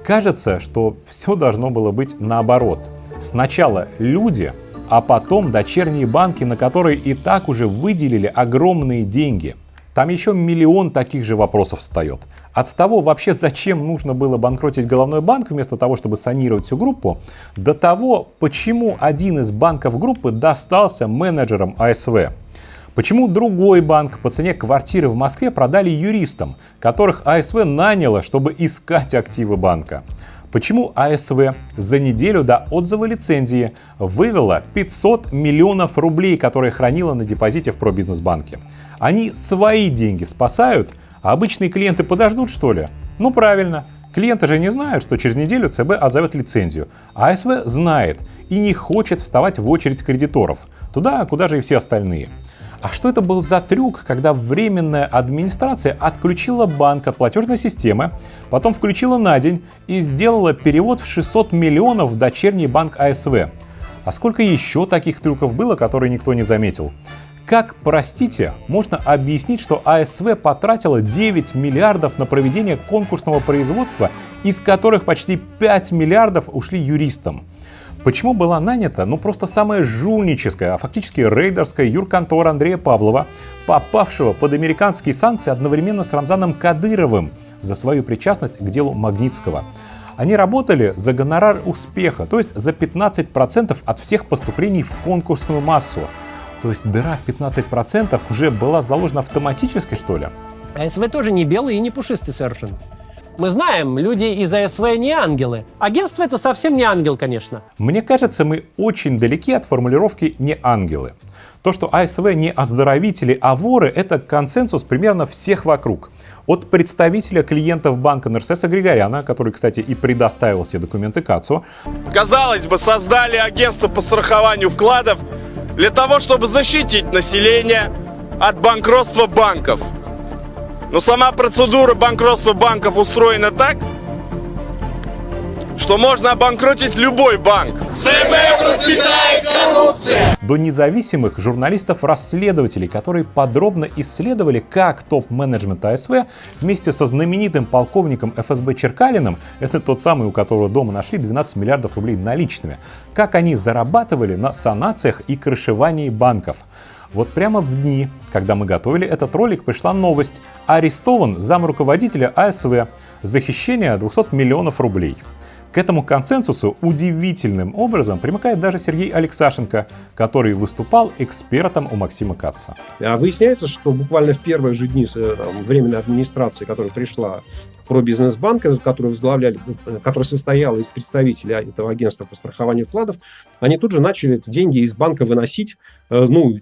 Кажется, что все должно было быть наоборот. Сначала люди, а потом дочерние банки, на которые и так уже выделили огромные деньги. Там еще миллион таких же вопросов встает. От того вообще, зачем нужно было банкротить головной банк вместо того, чтобы санировать всю группу, до того, почему один из банков группы достался менеджерам АСВ. Почему другой банк по цене квартиры в Москве продали юристам, которых АСВ наняло, чтобы искать активы банка? Почему АСВ за неделю до отзыва лицензии вывела 500 миллионов рублей, которые хранила на депозите в пробизнесбанке? Они свои деньги спасают, а обычные клиенты подождут, что ли? Ну правильно. Клиенты же не знают, что через неделю ЦБ отзовет лицензию, а АСВ знает и не хочет вставать в очередь кредиторов, туда, куда же и все остальные. А что это был за трюк, когда временная администрация отключила банк от платежной системы, потом включила на день и сделала перевод в 600 миллионов в дочерний банк АСВ? А сколько еще таких трюков было, которые никто не заметил? Как, простите, можно объяснить, что АСВ потратила 9 миллиардов на проведение конкурсного производства, из которых почти 5 миллиардов ушли юристам? Почему была нанята, просто самая жульническая, а фактически рейдерская юрконтора Андрея Павлова, попавшего под американские санкции одновременно с Рамзаном Кадыровым за свою причастность к делу Магнитского? Они работали за гонорар успеха, то есть за 15% от всех поступлений в конкурсную массу. То есть дыра в 15% уже была заложена автоматически, что ли? АСВ тоже не белый и не пушистый совершенно. Мы знаем, люди из АСВ не ангелы. Агентство — это совсем не ангел, конечно. Мне кажется, мы очень далеки от формулировки «не ангелы». То, что АСВ не оздоровители, а воры — это консенсус примерно всех вокруг. От представителя клиентов банка Нерсеса Григоряна, который, кстати, и предоставил все документы КАЦу. Казалось бы, создали агентство по страхованию вкладов для того, чтобы защитить население от банкротства банков. Но сама процедура банкротства банков устроена так, что можно обанкротить любой банк. В ЦБ процветает коррупция! До независимых журналистов-расследователей, которые подробно исследовали, как топ-менеджмент АСВ вместе со знаменитым полковником ФСБ Черкалиным, это тот самый, у которого дома нашли 12 миллиардов рублей наличными, как они зарабатывали на санациях и крышевании банков. Вот прямо в дни, когда мы готовили этот ролик, пришла новость. Арестован замруководителя АСВ за хищение 200 миллионов рублей. К этому консенсусу удивительным образом примыкает даже Сергей Алексашенко, который выступал экспертом у Максима Каца. Выясняется, что буквально в первые же дни временной администрации, которая пришла про бизнес-банка, которая состояла из представителей этого агентства по страхованию вкладов, они тут же начали деньги из банка выносить,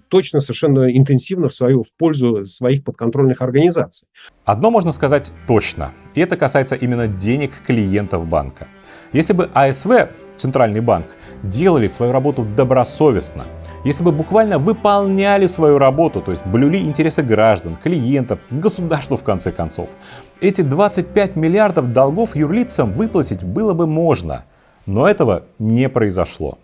точно совершенно интенсивно в пользу своих подконтрольных организаций. Одно можно сказать точно, и это касается именно денег клиентов банка. Если бы АСВ, Центральный банк, делали свою работу добросовестно, если бы буквально выполняли свою работу, то есть блюли интересы граждан, клиентов, государства в конце концов, эти 25 миллиардов долгов юрлицам выплатить было бы можно. Но этого не произошло.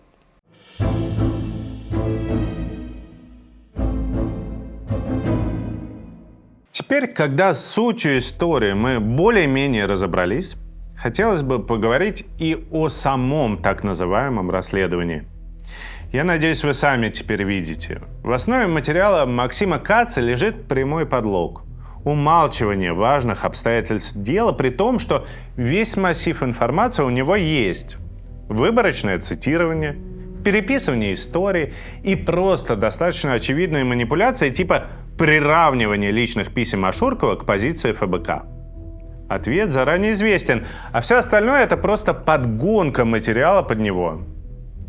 Теперь, когда с сутью истории мы более-менее разобрались, хотелось бы поговорить и о самом так называемом расследовании. Я надеюсь, вы сами теперь видите. В основе материала Максима Каца лежит прямой подлог. Умалчивание важных обстоятельств дела, при том, что весь массив информации у него есть. Выборочное цитирование, переписывание истории и просто достаточно очевидные манипуляции типа приравнивания личных писем Ашуркова к позиции ФБК. Ответ заранее известен, а все остальное — это просто подгонка материала под него.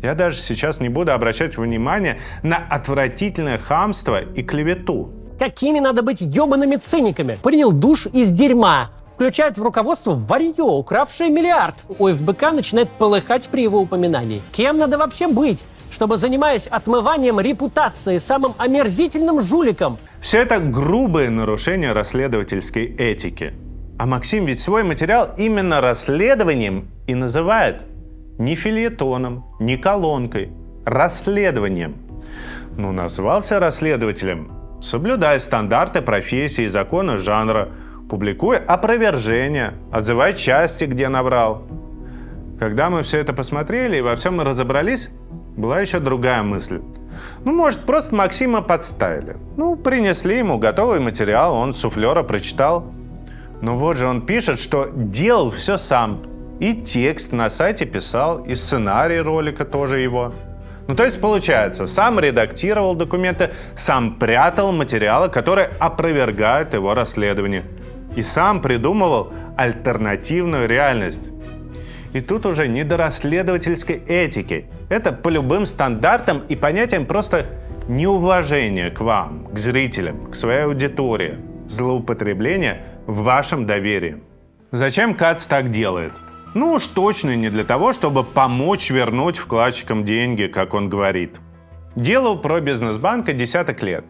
Я даже сейчас не буду обращать внимание на отвратительное хамство и клевету. Какими надо быть ебаными циниками? Принял душ из дерьма. Включает в руководство варье, укравшее миллиард. У ФБК начинает полыхать при его упоминании. Кем надо вообще быть, чтобы, занимаясь отмыванием репутации самым омерзительным жуликом? Все это грубые нарушения расследовательской этики. А Максим ведь свой материал именно расследованием и называет. Не фельетоном, не колонкой, расследованием. Назвался расследователем. Соблюдай стандарты профессии и законы жанра. Публикуй опровержения, отзывай части, где наврал. Когда мы все это посмотрели и во всем разобрались, была еще другая мысль. Может, просто Максима подставили. Принесли ему готовый материал, он суфлера прочитал. Но вот же он пишет, что делал все сам. И текст на сайте писал, и сценарий ролика тоже его. То есть, получается, сам редактировал документы, сам прятал материалы, которые опровергают его расследование. И сам придумывал альтернативную реальность. И тут уже не до расследовательской этики. Это по любым стандартам и понятиям просто неуважение к вам, к зрителям, к своей аудитории. Злоупотребление в вашем доверии. Зачем Кац так делает? Уж точно не для того, чтобы помочь вернуть вкладчикам деньги, как он говорит. Делу про бизнес-банка десяток лет.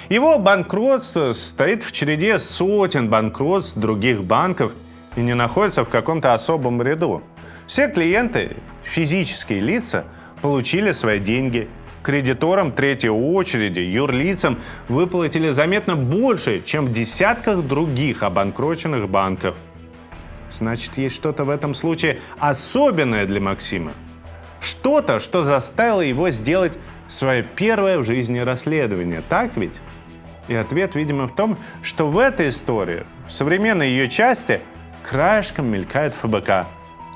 Его банкротство стоит в череде сотен банкротств других банков и не находится в каком-то особом ряду. Все клиенты, физические лица, получили свои деньги. Кредиторам третьей очереди, юрлицам выплатили заметно больше, чем в десятках других обанкроченных банков. Значит, есть что-то в этом случае особенное для Максима. Что-то, что заставило его сделать свое первое в жизни расследование. Так ведь? И ответ, видимо, в том, что в этой истории, в современной ее части, краешком мелькает ФБК.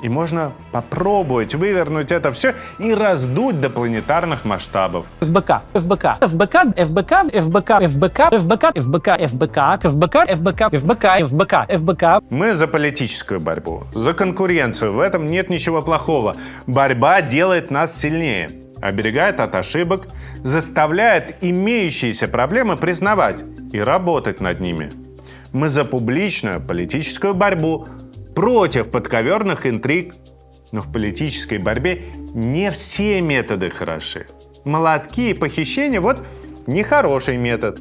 И можно попробовать вывернуть это все и раздуть до планетарных масштабов. ФБК, ФБК, ФБК, ФБК, ФБК, ФБК, ФБК, ФБК, ФБК, ФБК, ФБК, ФБК, ФБК, ФБК. Мы за политическую борьбу, за конкуренцию. В этом нет ничего плохого. Борьба делает нас сильнее, оберегает от ошибок, заставляет имеющиеся проблемы признавать и работать над ними. Мы за публичную политическую борьбу, против подковерных интриг. Но в политической борьбе не все методы хороши. Молотки и похищения – вот нехороший метод.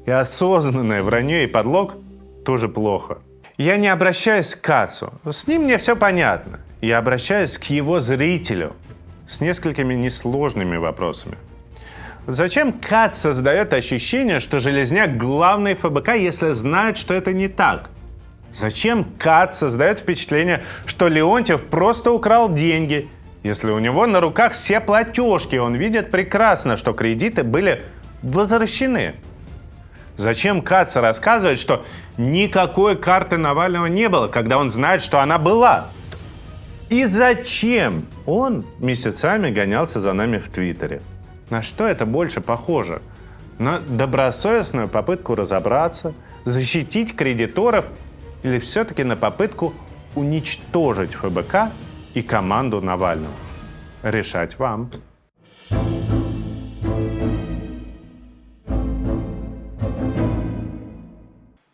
И осознанное вранье и подлог тоже плохо. Я не обращаюсь к Кацу. С ним мне все понятно. Я обращаюсь к его зрителю с несколькими несложными вопросами. Зачем Кац создает ощущение, что Железняк главный ФБК, если знает, что это не так? Зачем Кац создает впечатление, что Леонтьев просто украл деньги, если у него на руках все платежки, он видит прекрасно, что кредиты были возвращены? Зачем Кац рассказывает, что никакой карты Навального не было, когда он знает, что она была? И зачем он месяцами гонялся за нами в Твиттере? На что это больше похоже? На добросовестную попытку разобраться, защитить кредиторов или все-таки на попытку уничтожить ФБК и команду Навального? Решать вам.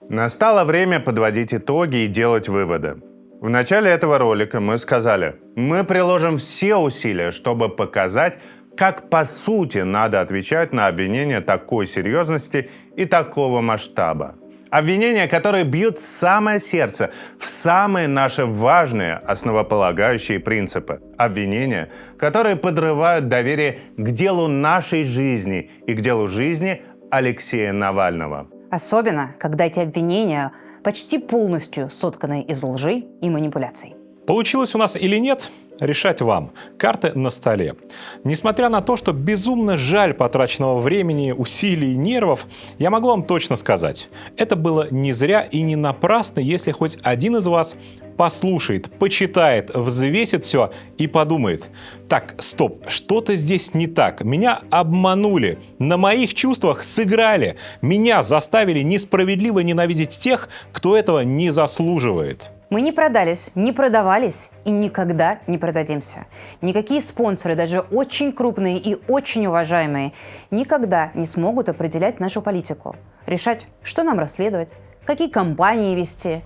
Настало время подводить итоги и делать выводы. В начале этого ролика мы сказали, мы приложим все усилия, чтобы показать, как по сути надо отвечать на обвинения такой серьезности и такого масштаба. Обвинения, которые бьют в самое сердце, в самые наши важные основополагающие принципы. Обвинения, которые подрывают доверие к делу нашей жизни и к делу жизни Алексея Навального. Особенно, когда эти обвинения почти полностью сотканы из лжи и манипуляций. Получилось у нас или нет, решать вам. Карты на столе. Несмотря на то, что безумно жаль потраченного времени, усилий и нервов, я могу вам точно сказать, это было не зря и не напрасно, если хоть один из вас послушает, почитает, взвесит все и подумает: так, стоп, что-то здесь не так, меня обманули, на моих чувствах сыграли, меня заставили несправедливо ненавидеть тех, кто этого не заслуживает. Мы не продались, не продавались и никогда не продадимся. Никакие спонсоры, даже очень крупные и очень уважаемые, никогда не смогут определять нашу политику. Решать, что нам расследовать, какие кампании вести,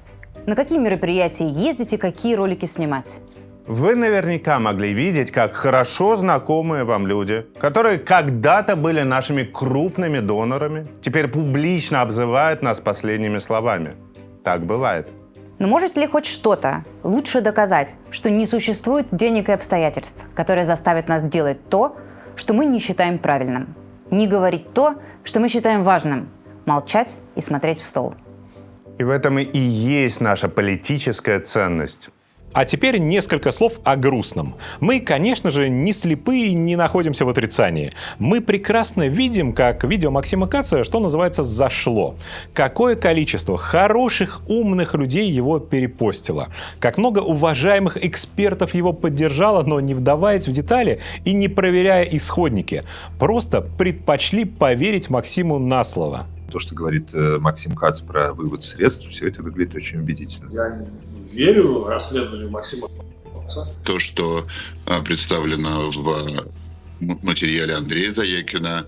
на какие мероприятия ездить и какие ролики снимать. Вы наверняка могли видеть, как хорошо знакомые вам люди, которые когда-то были нашими крупными донорами, теперь публично обзывают нас последними словами. Так бывает. Но может ли хоть что-то лучше доказать, что не существует денег и обстоятельств, которые заставят нас делать то, что мы не считаем правильным? Не говорить то, что мы считаем важным, молчать и смотреть в стол. И в этом и есть наша политическая ценность. А теперь несколько слов о грустном. Мы, конечно же, не слепые и не находимся в отрицании. Мы прекрасно видим, как видео Максима Каца, что называется, зашло. Какое количество хороших, умных людей его перепостило. Как много уважаемых экспертов его поддержало, но не вдаваясь в детали и не проверяя исходники. Просто предпочли поверить Максиму на слово. То, что говорит Максим Кац про вывод средств, все это выглядит очень убедительно. Я верю расследованию Максима Каца. То, что представлено в материале Андрея Заякина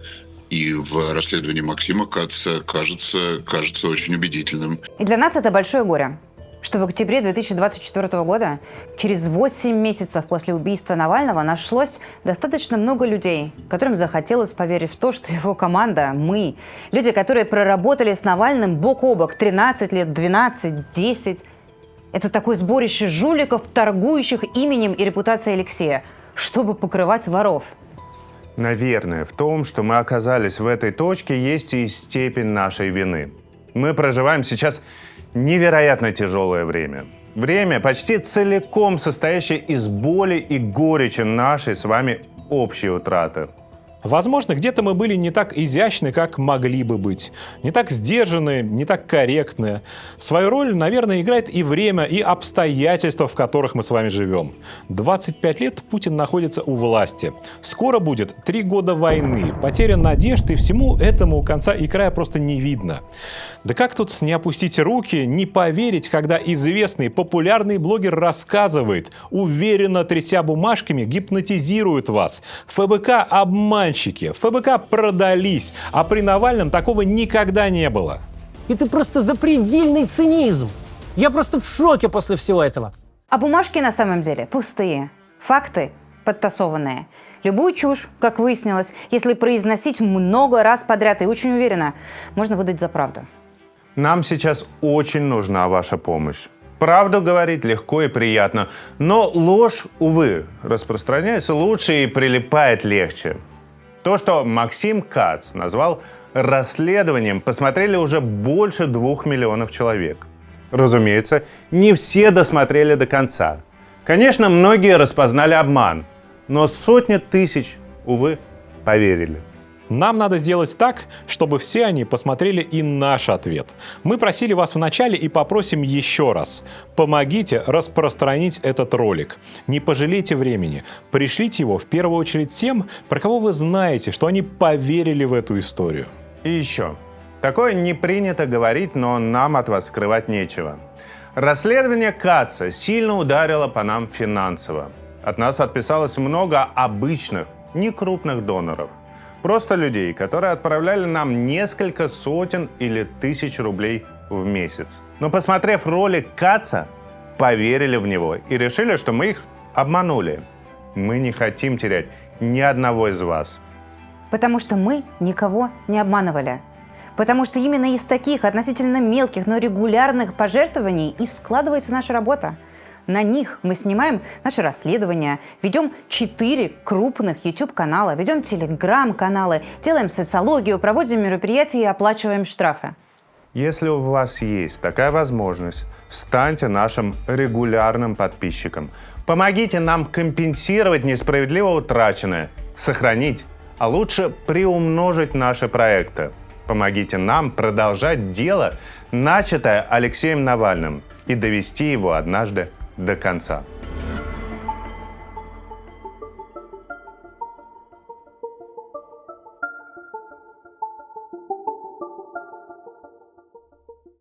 и в расследовании Максима Каца, кажется очень убедительным. И для нас это большое горе, что в октябре 2024 года, через 8 месяцев после убийства Навального, нашлось достаточно много людей, которым захотелось поверить в то, что его команда, мы, люди, которые проработали с Навальным бок о бок 13 лет, 12, 10, это такое сборище жуликов, торгующих именем и репутацией Алексея, чтобы покрывать воров. Наверное, в том, что мы оказались в этой точке, есть и степень нашей вины. Мы проживаем сейчас невероятно тяжелое время. Время, почти целиком состоящее из боли и горечи нашей с вами общей утраты. Возможно, где-то мы были не так изящны, как могли бы быть, не так сдержаны, не так корректны. Свою роль, наверное, играет и время, и обстоятельства, в которых мы с вами живем. 25 лет Путин находится у власти. Скоро будет 3 года войны, потеря надежд, и всему этому конца и края просто не видно. Да как тут не опустить руки, не поверить, когда известный популярный блогер рассказывает, уверенно тряся бумажками, гипнотизирует вас. ФБК обманщики, ФБК продались, а при Навальном такого никогда не было. Это просто запредельный цинизм. Я просто в шоке после всего этого. А бумажки на самом деле пустые. Факты подтасованные. Любую чушь, как выяснилось, если произносить много раз подряд и очень уверенно, можно выдать за правду. Нам сейчас очень нужна ваша помощь. Правду говорить легко и приятно, но ложь, увы, распространяется лучше и прилипает легче. То, что Максим Кац назвал расследованием, посмотрели уже больше 2 миллионов человек. Разумеется, не все досмотрели до конца. Конечно, многие распознали обман, но сотни тысяч, увы, поверили. Нам надо сделать так, чтобы все они посмотрели и наш ответ. Мы просили вас в начале и попросим еще раз. Помогите распространить этот ролик. Не пожалейте времени. Пришлите его в первую очередь тем, про кого вы знаете, что они поверили в эту историю. И еще. Такое не принято говорить, но нам от вас скрывать нечего. Расследование Каца сильно ударило по нам финансово. От нас отписалось много обычных, некрупных доноров. Просто людей, которые отправляли нам несколько сотен или тысяч рублей в месяц. Но посмотрев ролик Каца, поверили в него и решили, что мы их обманули. Мы не хотим терять ни одного из вас. Потому что мы никого не обманывали. Потому что именно из таких относительно мелких, но регулярных пожертвований и складывается наша работа. На них мы снимаем наши расследования, ведем 4 крупных YouTube-канала, ведем Telegram-каналы, делаем социологию, проводим мероприятия и оплачиваем штрафы. Если у вас есть такая возможность, станьте нашим регулярным подписчиком. Помогите нам компенсировать несправедливо утраченное, сохранить, а лучше приумножить наши проекты. Помогите нам продолжать дело, начатое Алексеем Навальным, и довести его однажды до конца.